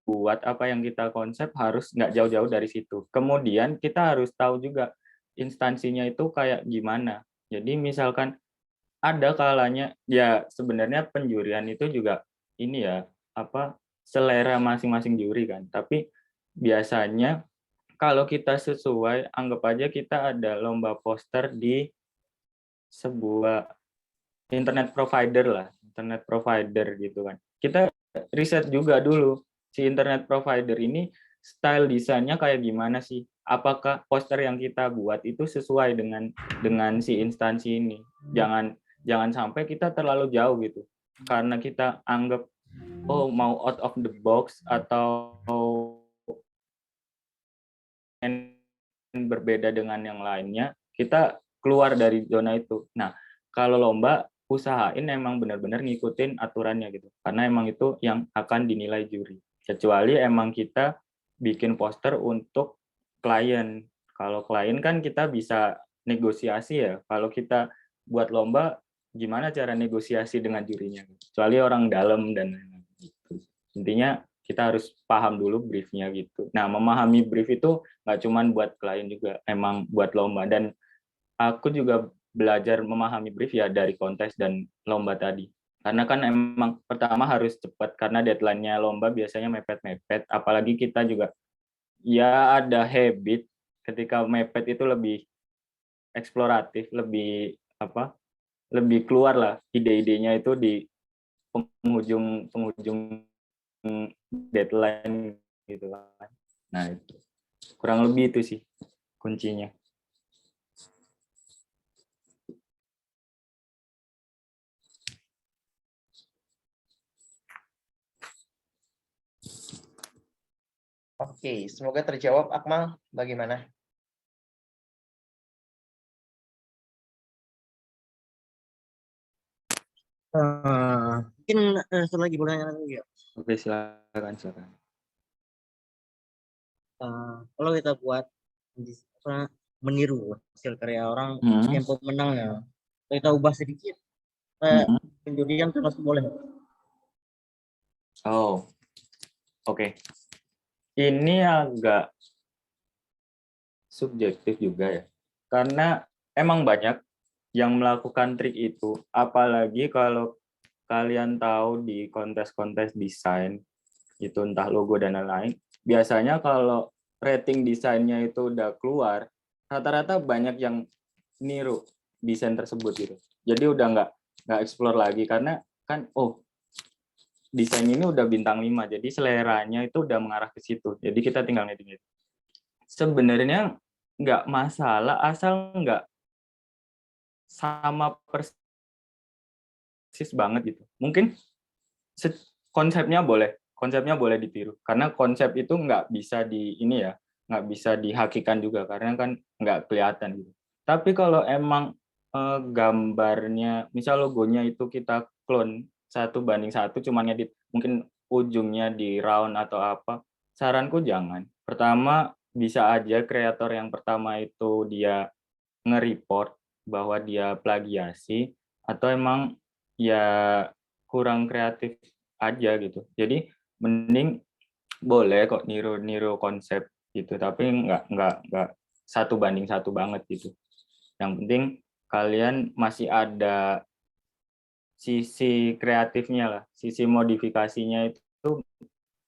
buat, apa yang kita konsep harus nggak jauh-jauh dari situ. Kemudian kita harus tahu juga instansinya itu kayak gimana. Jadi misalkan ada kalanya ya sebenarnya penjurian itu juga ini ya, apa, selera masing-masing juri kan. Tapi biasanya kalau kita sesuai, anggap aja kita ada lomba poster di sebuah internet provider gitu kan. Kita riset juga dulu si internet provider ini style desainnya kayak gimana sih? Apakah poster yang kita buat itu sesuai dengan si instansi ini? Jangan sampai kita terlalu jauh gitu. Karena kita anggap oh mau out of the box atau berbeda dengan yang lainnya, kita keluar dari zona itu. Nah, kalau lomba usahain emang benar-benar ngikutin aturannya gitu. Karena emang itu yang akan dinilai juri. Kecuali emang kita bikin poster untuk klien. Kalau klien kan kita bisa negosiasi ya. Kalau kita buat lomba, gimana cara negosiasi dengan jurinya? Kecuali orang dalam dan lain-lain gitu. Intinya kita harus paham dulu briefnya gitu. Nah, memahami brief itu nggak cuma buat klien juga, emang buat lomba. Dan aku juga belajar memahami brief ya dari kontes dan lomba tadi. Karena kan emang pertama harus cepat karena deadline-nya lomba biasanya mepet-mepet. Apalagi kita juga ya ada habit ketika mepet itu lebih eksploratif, lebih apa? Lebih keluar lah ide-idenya itu di penghujung deadline gitu kan. Nah, itu. Kurang lebih itu sih kuncinya. Oke, semoga terjawab. Akmal, bagaimana? Mungkin satu lagi boleh nanya lagi ya. Oke, silakan. Kalau kita buat meniru hasil karya orang Hmm. yang pemenangnya, kita ubah sedikit, kayak penjurian itu masih boleh. Oh, oke. Ini agak subjektif juga ya. Karena emang banyak yang melakukan trik itu, apalagi kalau kalian tahu di kontes-kontes desain, itu entah logo dan lain-lain, biasanya kalau rating desainnya itu udah keluar, rata-rata banyak yang niru desain tersebut gitu. Jadi udah nggak explore lagi karena kan desain ini udah bintang 5, jadi seleranya itu udah mengarah ke situ. Jadi kita tinggal ngedit. Sebenarnya nggak masalah asal nggak sama persis banget gitu. Mungkin konsepnya boleh ditiru karena konsep itu nggak bisa nggak bisa dihakikan juga karena kan nggak kelihatan gitu. Tapi kalau emang gambarnya, misal logonya itu kita clone 1:1, cuma ngedit mungkin ujungnya di round atau apa, saranku jangan. Pertama, bisa aja kreator yang pertama itu dia nge-report bahwa dia plagiasi atau emang ya kurang kreatif aja gitu. Jadi mending boleh kok niru konsep gitu, tapi nggak 1:1 banget gitu. Yang penting kalian masih ada sisi kreatifnya lah, sisi modifikasinya itu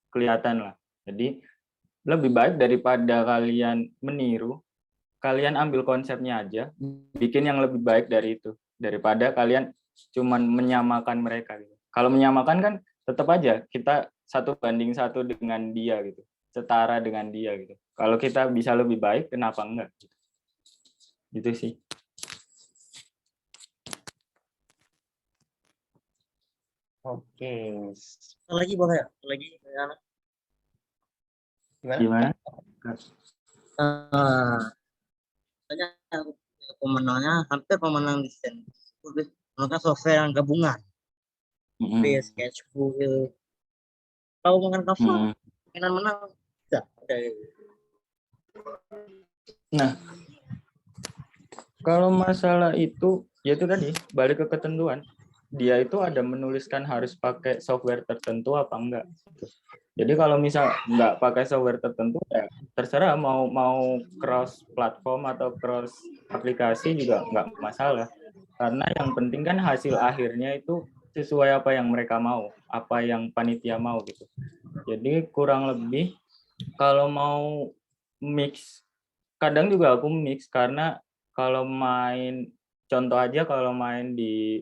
kelihatan lah. Jadi lebih baik daripada kalian meniru, kalian ambil konsepnya aja, bikin yang lebih baik dari itu, daripada kalian cuman menyamakan mereka gitu. Kalau menyamakan kan tetap aja kita 1:1 dengan dia gitu, setara dengan dia gitu. Kalau kita bisa lebih baik, kenapa enggak? Gitu sih. Oke. Satu lagi boleh ya? Satu lagi. Gimana? Banyak pemenangnya hampir pemenang desain. Menggunakan software yang gabungan. Sketchbook gitu. Kalau makan cover, menang bisa. Nah, kalau masalah itu, ya itu tadi balik ke ketentuan. Dia itu ada menuliskan harus pakai software tertentu apa enggak. Jadi kalau misal nggak pakai software tertentu, ya terserah mau cross platform atau cross aplikasi juga nggak masalah. Karena yang penting kan hasil akhirnya itu sesuai apa yang mereka mau, apa yang panitia mau gitu. Jadi kurang lebih kalau mau mix, kadang juga aku mix karena kalau main, contoh aja kalau main di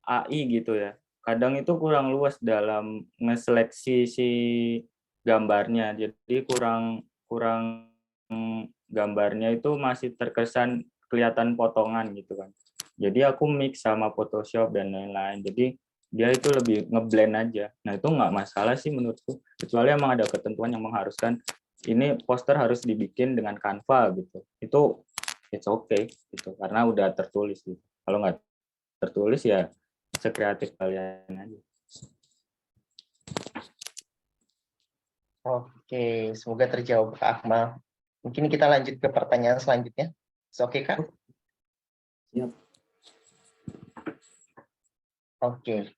AI gitu ya, kadang itu kurang luas dalam ngeseleksi si gambarnya, jadi kurang gambarnya itu masih terkesan kelihatan potongan gitu kan. Jadi aku mix sama Photoshop dan lain-lain, jadi dia itu lebih ngeblend aja. Nah itu nggak masalah sih menurutku, kecuali emang ada ketentuan yang mengharuskan ini poster harus dibikin dengan Canva gitu. Itu it's okay gitu, karena udah tertulis gitu. Kalau nggak tertulis ya sekreatif kalian aja. Oke, semoga terjawab Kak Akmal. Mungkin kita lanjut ke pertanyaan selanjutnya. Oke, Kak? Siap. Oke.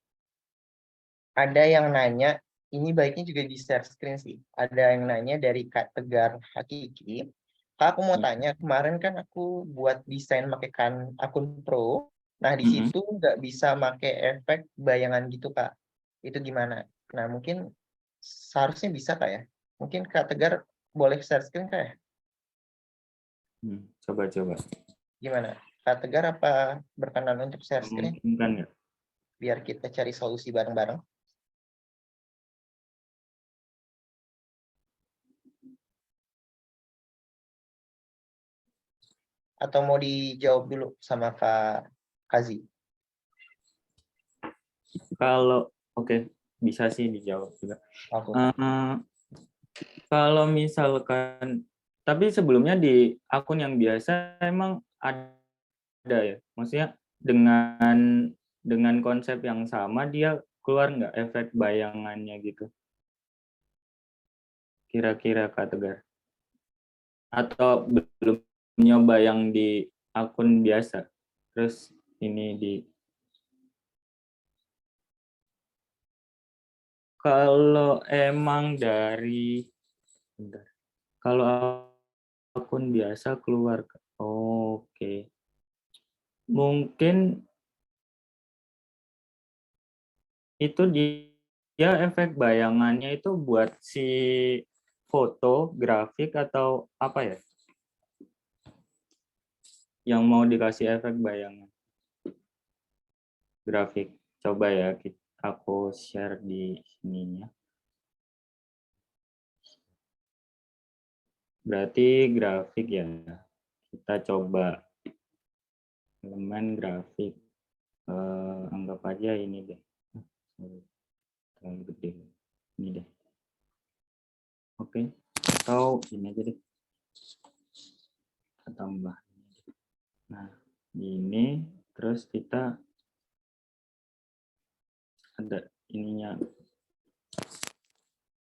Ada yang nanya, ini baiknya juga di share screen sih. Ada yang nanya dari Kak Tegar Hakiki. Kak, aku mau tanya, kemarin kan aku buat desain pakai akun Pro. Nah, di situ nggak bisa pakai efek bayangan gitu, Kak. Itu gimana? Nah, mungkin seharusnya bisa, Kak, ya? Mungkin Kak Tegar boleh share screen, Kak, ya? Coba. Gimana? Kak Tegar apa berkenan untuk share screen? Memungkinkan nggak? Biar kita cari solusi bareng-bareng. Atau mau dijawab dulu sama Kak Kazi? Kalau oke, bisa sih dijawab juga. Oke. Kalau misalkan, tapi sebelumnya di akun yang biasa emang ada ya, maksudnya dengan konsep yang sama dia keluar nggak efek bayangannya gitu, kira-kira Kak Tegar? Atau belum nyoba yang di akun biasa, terus ini di kalau emang dari bentar, kalau akun biasa keluar, oke, mungkin itu dia efek bayangannya itu buat si foto, grafik atau apa ya? Yang mau dikasih efek bayangan. Grafik. Coba ya, aku share di sininya. Berarti grafik ya. Kita coba elemen grafik. Anggap aja ini deh. Terlalu gede. Ini deh. Oke. Atau ini aja deh. Kita tambah. Nah, ini terus kita ada ininya.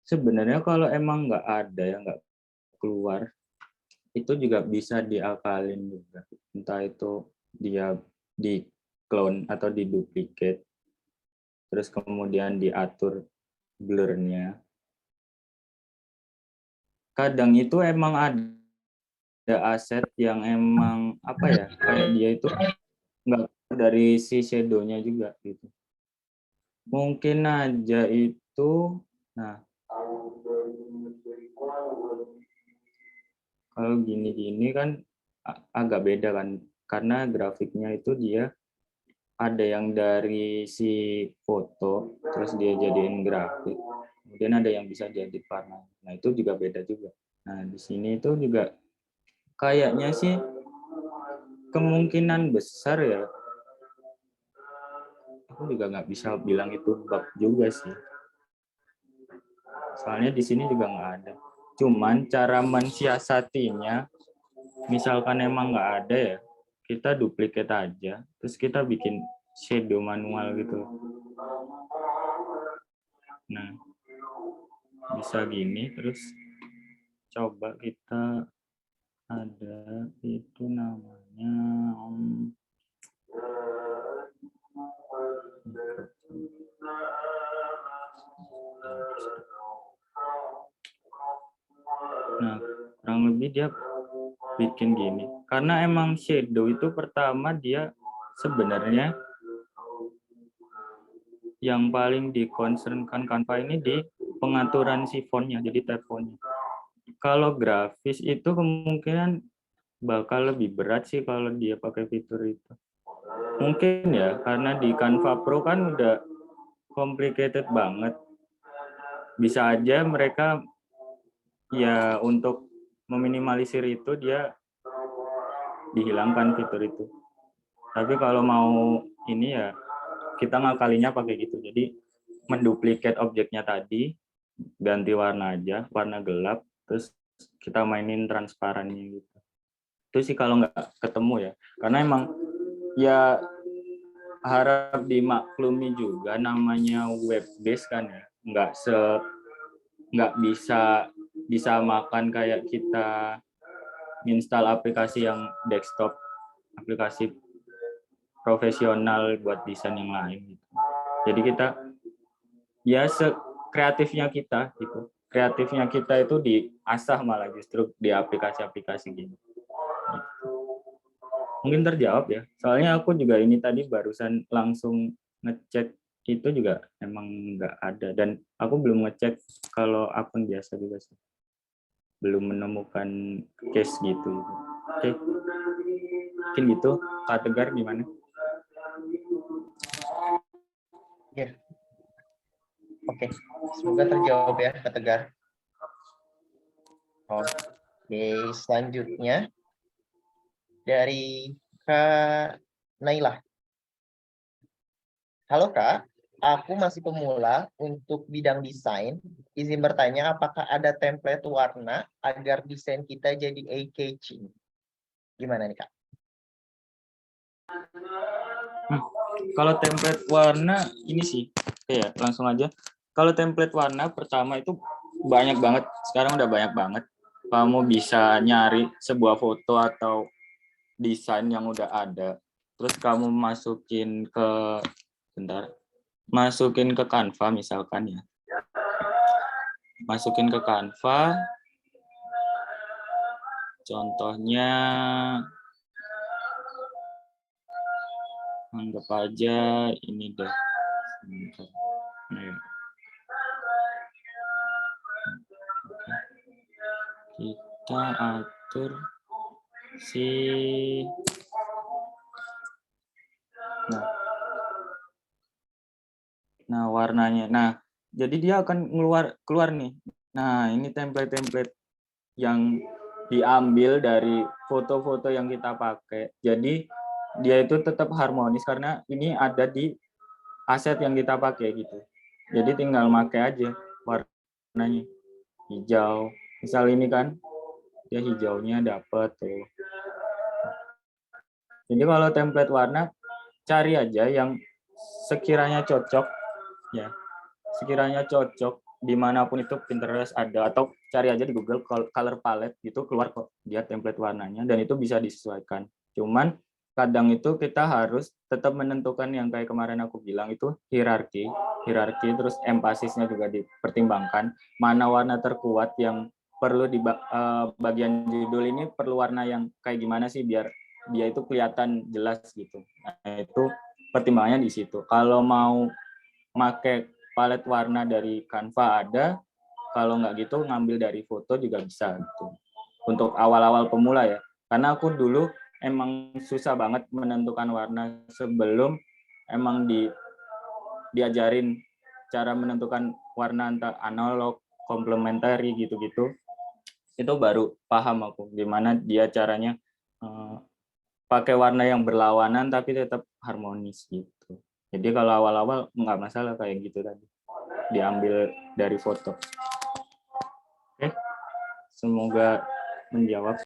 Sebenarnya kalau emang nggak ada yang nggak keluar, itu juga bisa diakalin juga. Entah itu dia di clone atau di duplicate, terus kemudian diatur blurnya. Kadang itu emang ada aset yang emang apa ya, kayak dia itu nggak dari si shadow-nya juga gitu. Mungkin aja itu, nah kalau gini-gini kan agak beda kan, karena grafiknya itu dia ada yang dari si foto, terus dia jadiin grafik, kemudian ada yang bisa jadi warna. Nah itu juga beda juga. Nah di sini itu juga kayaknya sih kemungkinan besar ya, aku juga nggak bisa bilang itu bug juga sih. Soalnya di sini juga nggak ada. Cuman cara mensiasatinya, misalkan emang nggak ada ya, kita duplicate aja, terus kita bikin shadow manual gitu. Nah, bisa gini, terus coba kita ada itu namanya nah kurang lebih dia bikin gini, karena emang shadow itu pertama dia sebenarnya yang paling dikonsernkan Canva ini di pengaturan si fontnya, jadi tab fontnya. Kalau grafis itu kemungkinan bakal lebih berat sih kalau dia pakai fitur itu. Mungkin ya, karena di Canva Pro kan udah complicated banget. Bisa aja mereka ya untuk meminimalisir itu dia dihilangkan fitur itu. Tapi kalau mau ini ya kita ngakalinya pakai gitu. Jadi menduplikat objeknya tadi, ganti warna aja, warna gelap, terus kita mainin transparannya gitu. Itu sih kalau nggak ketemu ya. Karena emang ya harap dimaklumi juga namanya web base kan ya. Nggak bisa disamakan kayak kita install aplikasi yang desktop, aplikasi profesional buat desain yang lain gitu. Jadi kita ya kreatifnya kita gitu. Kreatifnya kita itu diasah malah justru di aplikasi-aplikasi gini. Gitu. Mungkin terjawab ya. Soalnya aku juga ini tadi barusan langsung ngecek itu juga emang nggak ada. Dan aku belum ngecek kalau akun biasa juga sih. Belum menemukan case gitu. Oke. Mungkin gitu. Kak Tegar gimana? Ya, oke. Semoga terjawab ya, Kak Tegar. Oke, selanjutnya dari Kak Naila. Halo Kak, aku masih pemula untuk bidang desain. Izin bertanya, apakah ada template warna agar desain kita jadi eye-catching? Gimana nih Kak? Kalau template warna ini sih, ya langsung aja. Kalau template warna pertama itu banyak banget. Sekarang udah banyak banget. Kamu bisa nyari sebuah foto atau desain yang udah ada. Terus kamu masukin ke Canva misalkan ya. Masukin ke Canva. Contohnya anggap aja ini deh. Kita atur si nah warnanya. Nah, jadi dia akan keluar nih. Nah, ini template-template yang diambil dari foto-foto yang kita pakai. Jadi dia itu tetap harmonis karena ini ada di aset yang kita pakai gitu. Jadi tinggal pakai aja warnanya hijau. Misal ini kan dia hijaunya dapat tuh. Jadi kalau template warna cari aja yang sekiranya cocok ya. Sekiranya cocok dimanapun itu Pinterest ada atau cari aja di Google color palette gitu keluar kok dia template warnanya dan itu bisa disesuaikan. Cuman kadang itu kita harus tetap menentukan yang kayak kemarin aku bilang itu hierarki terus empasisnya juga dipertimbangkan mana warna terkuat yang perlu di bagian judul ini perlu warna yang kayak gimana sih biar dia itu kelihatan jelas gitu. Nah, itu pertimbangannya di situ. Kalau mau pakai palet warna dari Canva ada, kalau nggak gitu ngambil dari foto juga bisa gitu. Untuk awal-awal pemula ya, karena aku dulu emang susah banget menentukan warna sebelum emang diajarin cara menentukan warna antara analog, komplementari gitu-gitu. Itu baru paham aku gimana dia caranya pakai warna yang berlawanan tapi tetap harmonis gitu. Jadi kalau awal-awal nggak masalah kayak gitu tadi. Diambil dari foto. Oke, semoga menjawab.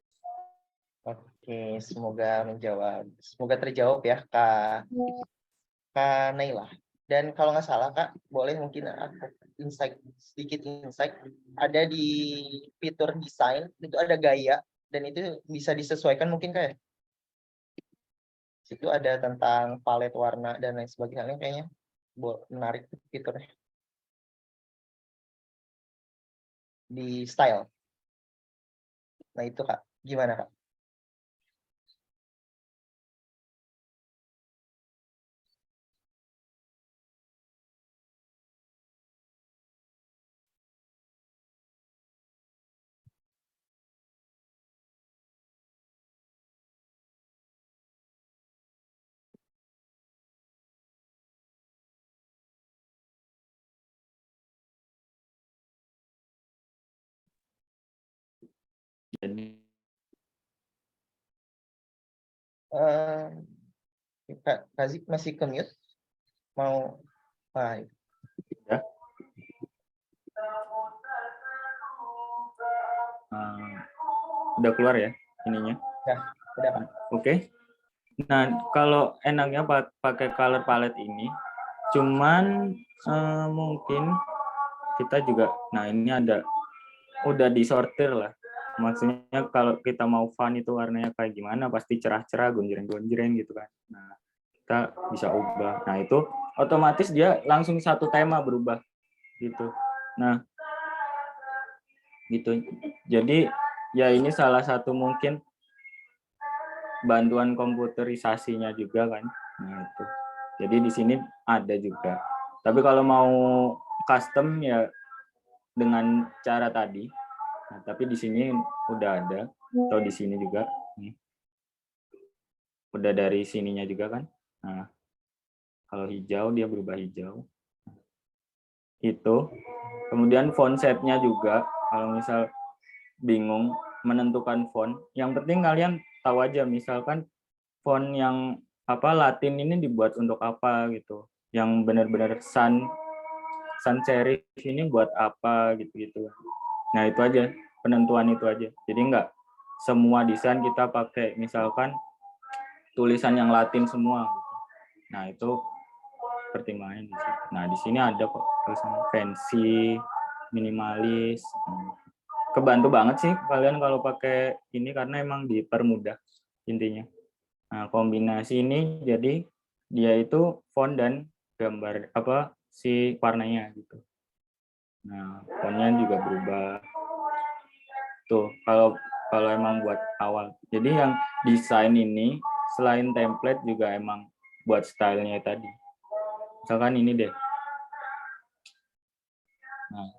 Oke, semoga menjawab. Semoga terjawab ya Kak Naila. Dan kalau nggak salah Kak, boleh mungkin aku sedikit insight. Ada di fitur desain, itu ada gaya, dan itu bisa disesuaikan mungkin Kak ya? Itu ada tentang palet warna dan lain sebagainya kayaknya menarik fiturnya di style. Nah itu Kak, gimana Kak? Jadi Kak Kazik masih ke mute? Mau ya. Udah keluar ya ininya. Ya, udah Pak. Oke. Nah, kalau enaknya pakai color palette ini, cuman mungkin kita juga, nah ini udah disortir lah. Maksudnya kalau kita mau fun itu warnanya kayak gimana, pasti cerah-cerah, gonjreng-gonjreng gitu kan. Nah, kita bisa ubah. Nah, itu otomatis dia langsung satu tema berubah gitu. Nah, gitu. Jadi ya ini salah satu mungkin bantuan komputerisasinya juga kan. Nah itu. Jadi di sini ada juga. Tapi kalau mau custom ya dengan cara tadi. Nah, tapi di sini udah ada, atau di sini juga. Udah dari sininya juga kan. Nah, kalau hijau dia berubah hijau. Itu. Kemudian font setnya juga. Kalau misal bingung menentukan font, yang penting kalian tahu aja misalkan font yang Latin ini dibuat untuk apa gitu. Yang benar-benar sans serif ini buat apa gitu-gitu. Nah, itu aja, penentuan itu aja. Jadi enggak semua desain kita pakai misalkan tulisan yang Latin semua gitu. Nah, itu pertimbangannya di sini. Nah, di sini ada kok tulisan fancy, minimalis. Kebantu banget sih kalian kalau pakai ini karena emang dipermudah intinya. Nah, kombinasi ini jadi dia itu font dan gambar si warnanya gitu. Nah, fontnya juga berubah. Tuh, kalau emang buat awal. Jadi yang desain ini selain template juga emang buat stylenya tadi. Misalkan ini deh. Nah,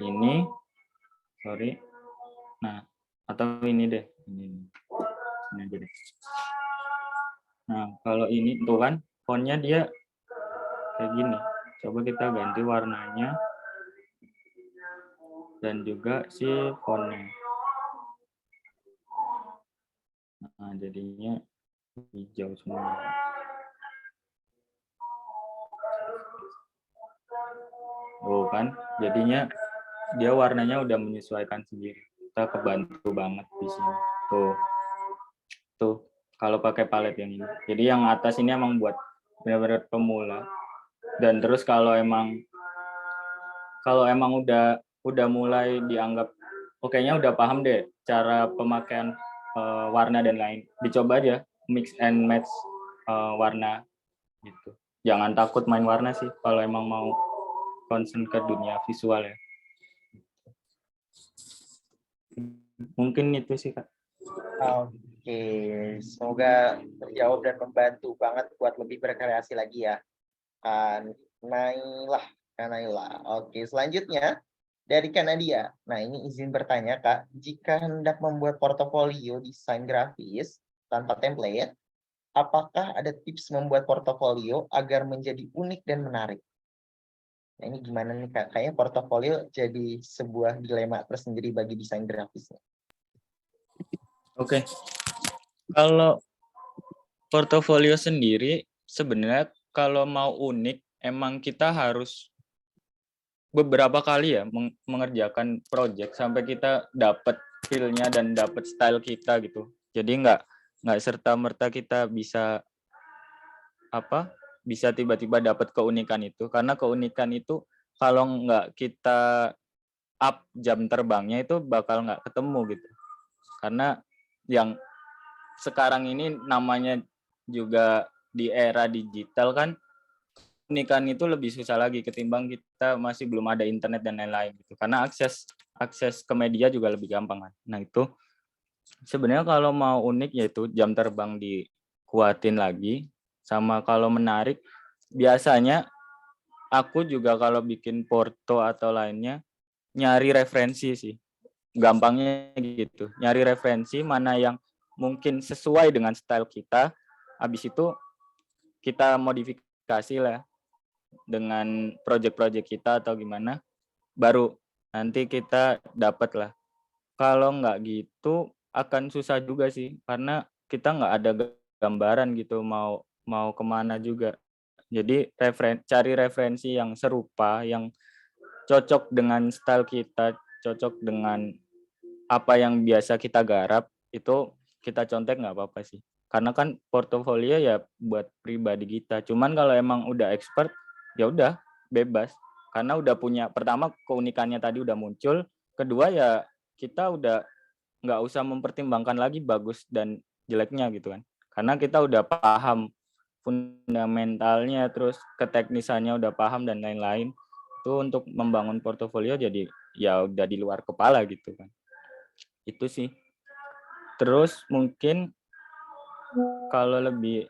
ini sorry. Nah, atau ini deh. Ini aja deh. Nah, kalau ini tuh kan fontnya dia kayak gini. Coba kita ganti warnanya dan juga si fontnya. Nah, jadinya hijau semua. Oh kan, jadinya dia warnanya udah menyesuaikan sendiri. Kita kebantu banget di sini. Tuh, kalau pakai palet yang ini. Jadi yang atas ini emang buat benar-benar pemula. Dan terus kalau emang udah mulai dianggap kayaknya udah paham deh cara pemakaian warna dan lain. Dicoba aja mix and match warna gitu. Jangan takut main warna sih kalau emang mau concern ke dunia visual ya. Mungkin itu sih Kak. Oke, semoga terjawab dan membantu banget buat lebih berkreasi lagi ya. Naila. Oke, selanjutnya dari Kanadia. Nah, ini izin bertanya Kak, jika hendak membuat portofolio desain grafis tanpa template, apakah ada tips membuat portofolio agar menjadi unik dan menarik? Nah, ini gimana nih Kak? Kayaknya portofolio jadi sebuah dilema tersendiri bagi desain grafisnya. Oke. Kalau portofolio sendiri sebenarnya kalau mau unik emang kita harus beberapa kali ya mengerjakan project sampai kita dapat feel-nya dan dapat style kita gitu. Jadi nggak serta-merta kita bisa bisa tiba-tiba dapat keunikan itu, karena keunikan itu kalau nggak kita up jam terbangnya itu bakal nggak ketemu gitu. Karena yang sekarang ini namanya juga di era digital kan, keunikan itu lebih susah lagi ketimbang kita masih belum ada internet dan lain-lain gitu. Karena akses ke media juga lebih gampang kan. Nah, itu sebenarnya kalau mau unik yaitu jam terbang dikuatin lagi, sama kalau menarik biasanya aku juga kalau bikin porto atau lainnya nyari referensi sih. Gampangnya gitu. Nyari referensi mana yang mungkin sesuai dengan style kita. Habis itu kita modifikasi lah dengan project-project kita atau gimana. Baru nanti kita dapat lah. Kalau nggak gitu akan susah juga sih, karena kita nggak ada gambaran gitu mau kemana juga. Jadi cari referensi yang serupa, yang cocok dengan style kita, cocok dengan apa yang biasa kita garap, itu kita contek nggak apa-apa sih. Karena kan portofolio ya buat pribadi kita. Cuman kalau emang udah expert, ya udah bebas. Karena udah punya, pertama keunikannya tadi udah muncul, kedua ya kita udah nggak usah mempertimbangkan lagi bagus dan jeleknya gitu kan. Karena kita udah paham fundamentalnya, terus keteknisannya udah paham dan lain-lain. Itu untuk membangun portofolio jadi ya udah di luar kepala gitu kan. Itu sih. Terus mungkin kalau lebih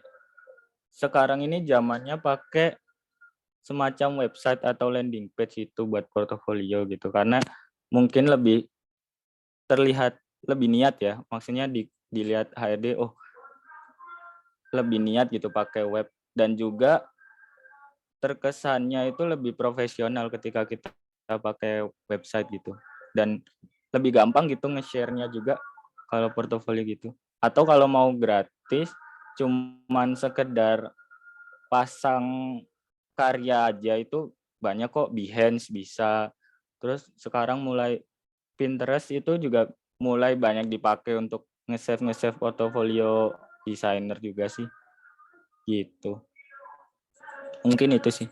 sekarang ini zamannya pakai semacam website atau landing page itu buat portofolio gitu, karena mungkin lebih terlihat lebih niat ya, maksudnya dilihat HRD, oh lebih niat gitu pakai web, dan juga terkesannya itu lebih profesional ketika kita pakai website gitu, dan lebih gampang gitu nge-share-nya juga kalau portofolio gitu. Atau kalau mau gratis cuman sekedar pasang karya aja itu banyak kok, Behance bisa. Terus sekarang mulai Pinterest itu juga mulai banyak dipakai untuk nge-save portofolio desainer juga sih. Gitu. Mungkin itu sih.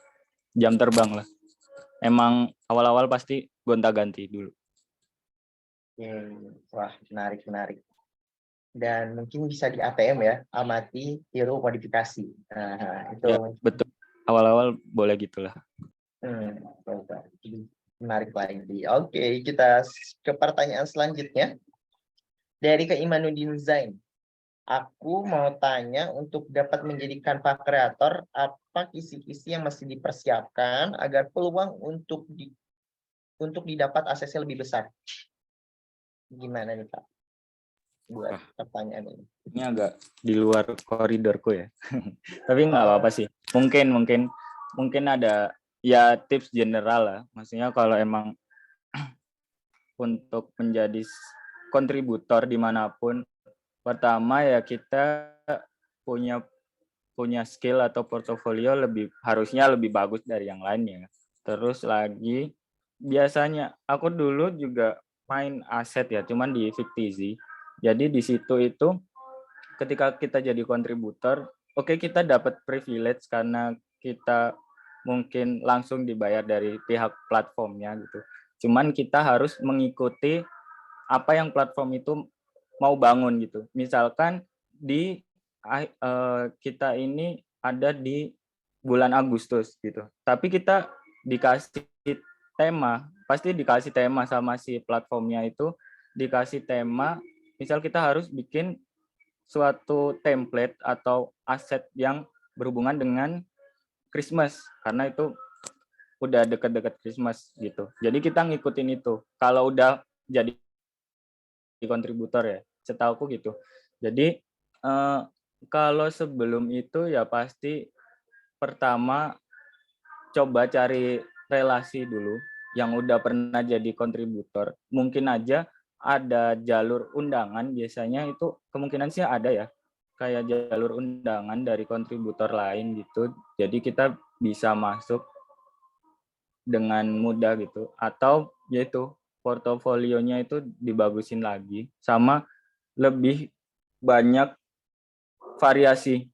Jam terbang lah. Emang awal-awal pasti gonta-ganti dulu. Wah, menarik. Dan mungkin bisa di ATM ya, amati, tiru, modifikasi. Nah, itu Ya, betul. Awal-awal boleh gitulah. Menarik lagi. Oke, kita ke pertanyaan selanjutnya. Dari Kak Imanuddin Zain. Aku mau tanya, untuk dapat menjadi Canva kreator, apa kisi-kisi yang mesti dipersiapkan agar peluang untuk didapat aksesnya lebih besar? Gimana nih Kak? Buat pertanyaan ini. Ini agak di luar koridorku ya. Tapi nggak apa-apa sih. Mungkin ada ya tips general lah. Maksudnya kalau emang untuk menjadi kontributor dimanapun, pertama ya kita punya skill atau portofolio harusnya lebih bagus dari yang lainnya. Terus lagi biasanya aku dulu juga main aset ya, cuman di Fictizy. Jadi di situ itu ketika kita jadi kontributor, oke, kita dapat privilege karena kita mungkin langsung dibayar dari pihak platformnya gitu. Cuman kita harus mengikuti apa yang platform itu mau bangun gitu. Misalkan kita ini ada di bulan Agustus gitu. Tapi kita dikasih pasti dikasih tema sama si platformnya itu, dikasih tema, misal kita harus bikin suatu template atau aset yang berhubungan dengan Christmas, karena itu udah deket-deket Christmas gitu. Jadi kita ngikutin itu. Kalau udah jadi kontributor ya, setahuku gitu. Jadi kalau sebelum itu ya pasti pertama coba cari relasi dulu yang udah pernah jadi kontributor. Mungkin aja ada jalur undangan, biasanya itu kemungkinan sih ada ya, kayak jalur undangan dari kontributor lain gitu. Jadi kita bisa masuk dengan mudah gitu. Atau yaitu portofolionya itu dibagusin lagi sama lebih banyak variasi.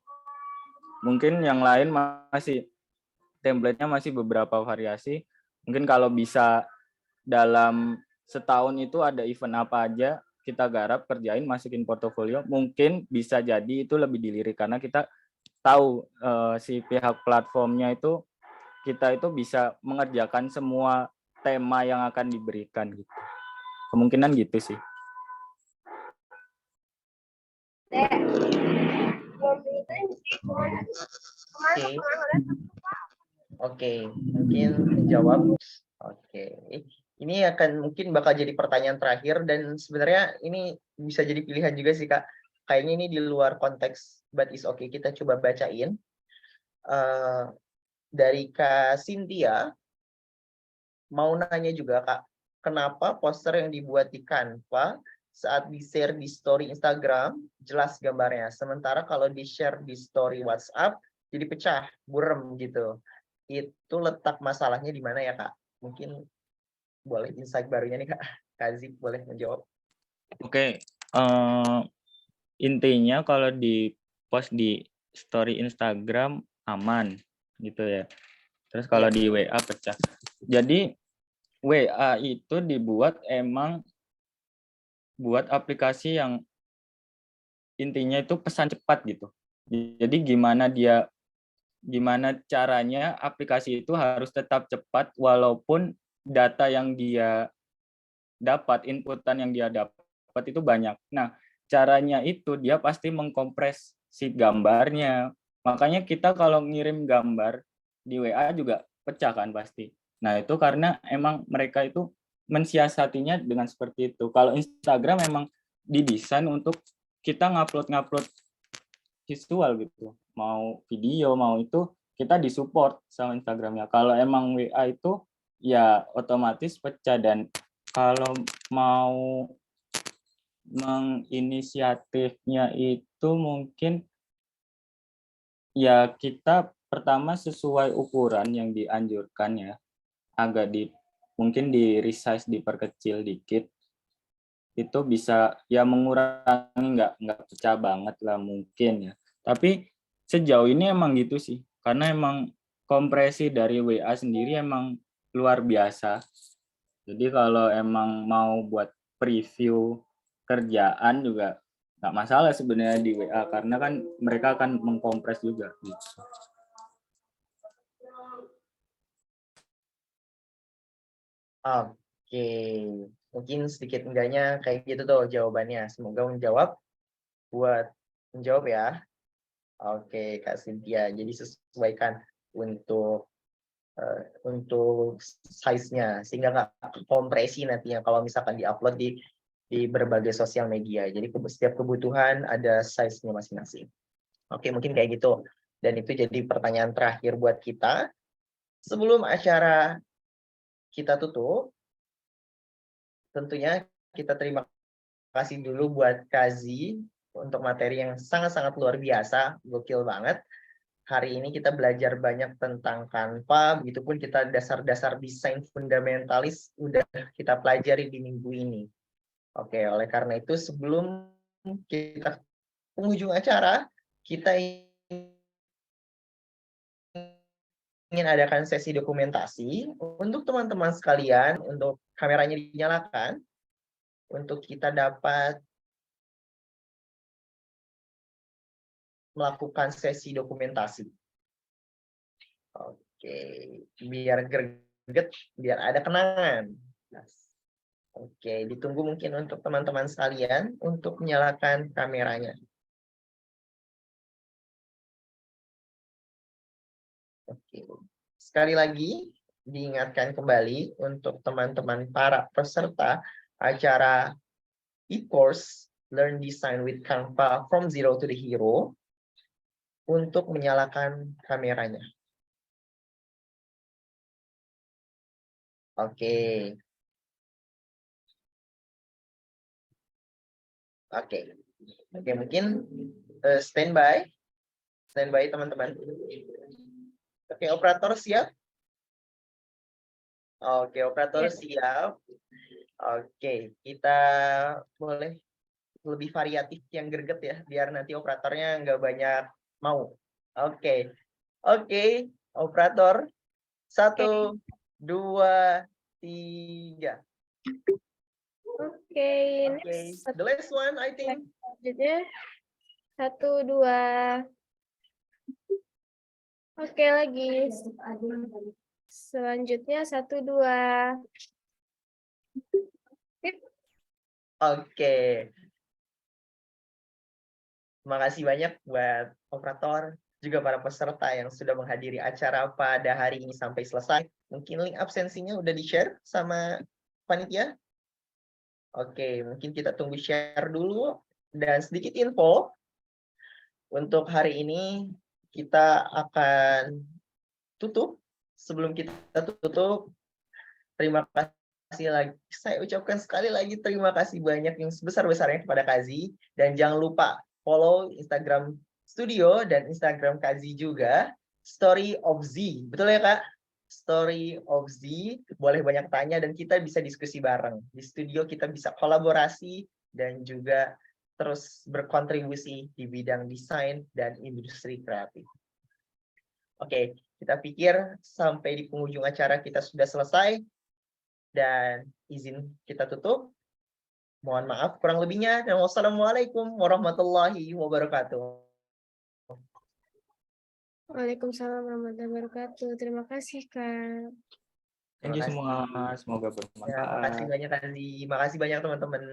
Mungkin yang lain masih template-nya masih beberapa variasi. Mungkin kalau bisa dalam setahun itu ada event apa aja kita garap, kerjain, masukin portofolio, mungkin bisa jadi itu lebih dilirik karena kita tahu si pihak platformnya itu kita itu bisa mengerjakan semua tema yang akan diberikan gitu. Kemungkinan gitu sih. Oke, mungkin menjawab. Oke, ini mungkin bakal jadi pertanyaan terakhir, dan sebenarnya ini bisa jadi pilihan juga sih Kak. Kayaknya ini di luar konteks, but is okay. Kita coba bacain. Dari Kak Cynthia, mau nanya juga Kak, kenapa poster yang dibuat di Canva saat di-share di story Instagram jelas gambarnya, sementara kalau di-share di story WhatsApp jadi pecah, burem gitu. Itu letak masalahnya di mana ya Kak? Mungkin boleh insight barunya nih Kak. Kak Zik boleh menjawab. Oke, intinya kalau di post di story Instagram aman gitu ya. Terus kalau di WA pecah. Jadi WA itu dibuat emang buat aplikasi yang intinya itu pesan cepat gitu. Jadi gimana caranya aplikasi itu harus tetap cepat walaupun data yang dia dapat, inputan yang dia dapat itu banyak. Nah, caranya itu dia pasti mengkompres si gambarnya. Makanya kita kalau ngirim gambar di WA juga pecah kan pasti. Nah, itu karena emang mereka itu mensiasatinya dengan seperti itu. Kalau Instagram memang didesain untuk kita ngupload visual gitu. Mau video, mau itu kita disupport sama Instagramnya. Kalau emang WA itu ya otomatis pecah. Dan kalau mau menginisiatifnya itu mungkin ya kita pertama sesuai ukuran yang dianjurkan ya, agak mungkin di resize, diperkecil dikit, itu bisa ya mengurangi, nggak pecah banget lah mungkin ya. Tapi sejauh ini emang gitu sih, karena emang kompresi dari WA sendiri emang luar biasa. Jadi kalau emang mau buat preview kerjaan juga nggak masalah sebenarnya di WA, karena kan mereka akan mengkompres juga gitu. Oke, mungkin sedikit enggaknya kayak gitu tuh jawabannya. Semoga menjawab ya. Oke, Kak Cynthia. Jadi sesuaikan untuk size-nya sehingga nggak kompresi nantinya kalau misalkan diupload di berbagai sosial media. Jadi setiap kebutuhan ada size-nya masing-masing. Oke, mungkin kayak gitu. Dan itu jadi pertanyaan terakhir buat kita. Sebelum acara kita tutup, tentunya kita terima kasih dulu buat Kazi untuk materi yang sangat-sangat luar biasa, gokil banget. Hari ini kita belajar banyak tentang Canva, begitupun kita dasar-dasar desain fundamentalis udah kita pelajari di minggu ini. Oke, oleh karena itu sebelum kita penghujung acara, kita ingin adakan sesi dokumentasi untuk teman-teman sekalian, untuk kameranya dinyalakan, untuk kita dapat melakukan sesi dokumentasi. Oke, biar greget, biar ada kenangan. Oke, ditunggu mungkin untuk teman-teman sekalian untuk menyalakan kameranya. Oke, sekali lagi diingatkan kembali untuk teman-teman para peserta acara e-course Learn Design with Canva from Zero to the Hero untuk menyalakan kameranya. Oke. Oke, mungkin standby teman-teman. Oke, operator siap? Oke, operator siap. Oke, kita boleh lebih variatif yang greget ya, biar nanti operatornya nggak banyak mau. Oke, operator. 1, 2, 3. Oke, The last one, I think. selanjutnya 1, 2. Oke, lagi. Selanjutnya 1, 2. Oke. Terima kasih banyak buat operator, juga para peserta yang sudah menghadiri acara pada hari ini sampai selesai. Mungkin link absensinya udah di-share sama panitia. Oke, mungkin kita tunggu share dulu. Dan sedikit info, untuk hari ini kita akan tutup. Sebelum kita tutup, terima kasih lagi. Saya ucapkan sekali lagi terima kasih banyak yang sebesar-besarnya kepada Kazi. Dan jangan lupa follow Instagram Studio dan Instagram Kazi juga, Story of Z. Betul ya, Kak? Story of Z. Boleh banyak tanya dan kita bisa diskusi bareng. Di studio kita bisa kolaborasi dan juga terus berkontribusi di bidang desain dan industri kreatif. Oke, kita pikir sampai di penghujung acara kita sudah selesai. Dan izin kita tutup. Mohon maaf kurang lebihnya. Dan wassalamualaikum warahmatullahi wabarakatuh. Waalaikumsalam warahmatullahi wabarakatuh. Terima kasih, Kak. Thank you semua, semoga Ya, makasih bermanfaat. banyak, Andi. Makasih banyak, teman-teman.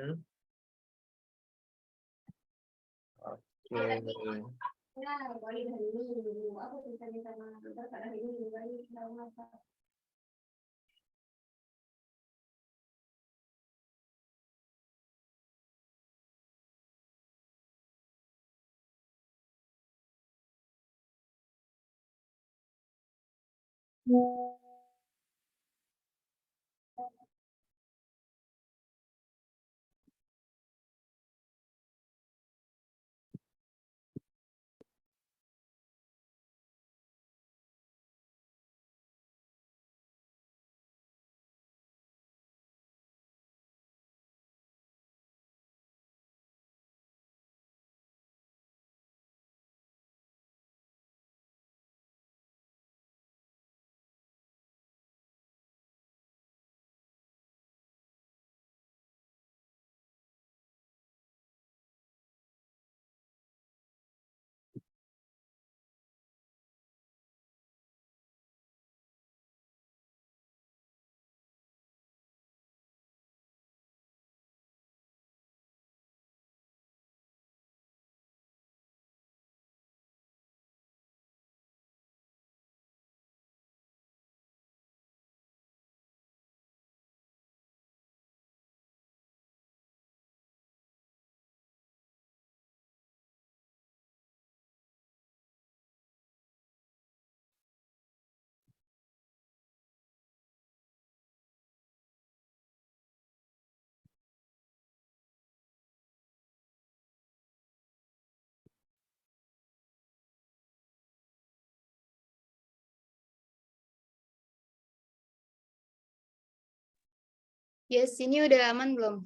Yes, ini udah aman belum?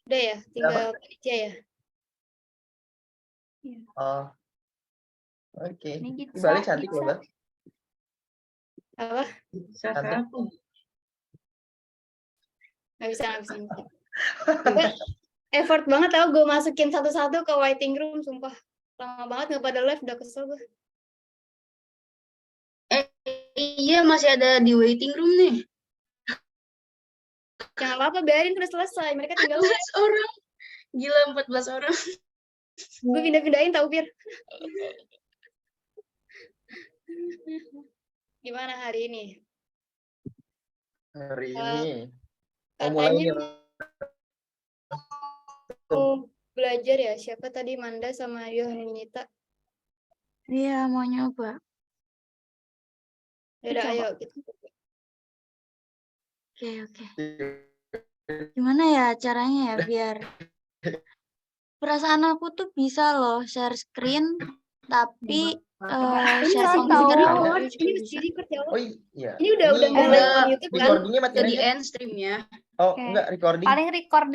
Udah ya, tinggal panitia ya. Oh. Oke. Ini gitu. Balik cantik loh, Bang. Apa? Cantik. Nggak bisa. Gue effort banget tau gue masukin satu-satu ke waiting room, sumpah. Lama banget nggak pada live, udah kesel gue. Iya, masih ada di waiting room nih. Jangan apa-apa, biarin udah selesai. Mereka tinggal 14 orang. Gila, 14 orang. gue pindah-pindahin tau, Pir. Gimana hari ini? Hari ini. Katanya mau belajar ya, siapa tadi, Manda sama Yohanita? Iya, mau nyoba. Yaudah, Coba. ayo gitu. Oke. Gimana ya caranya ya biar perasaan aku tuh bisa loh share screen tapi share komputer aku nggak bisa. Oh iya. Ini udah mulai on YouTube kan? Recordingnya mati Jadi aja. end streamnya. Oh, enggak, recording. Paling record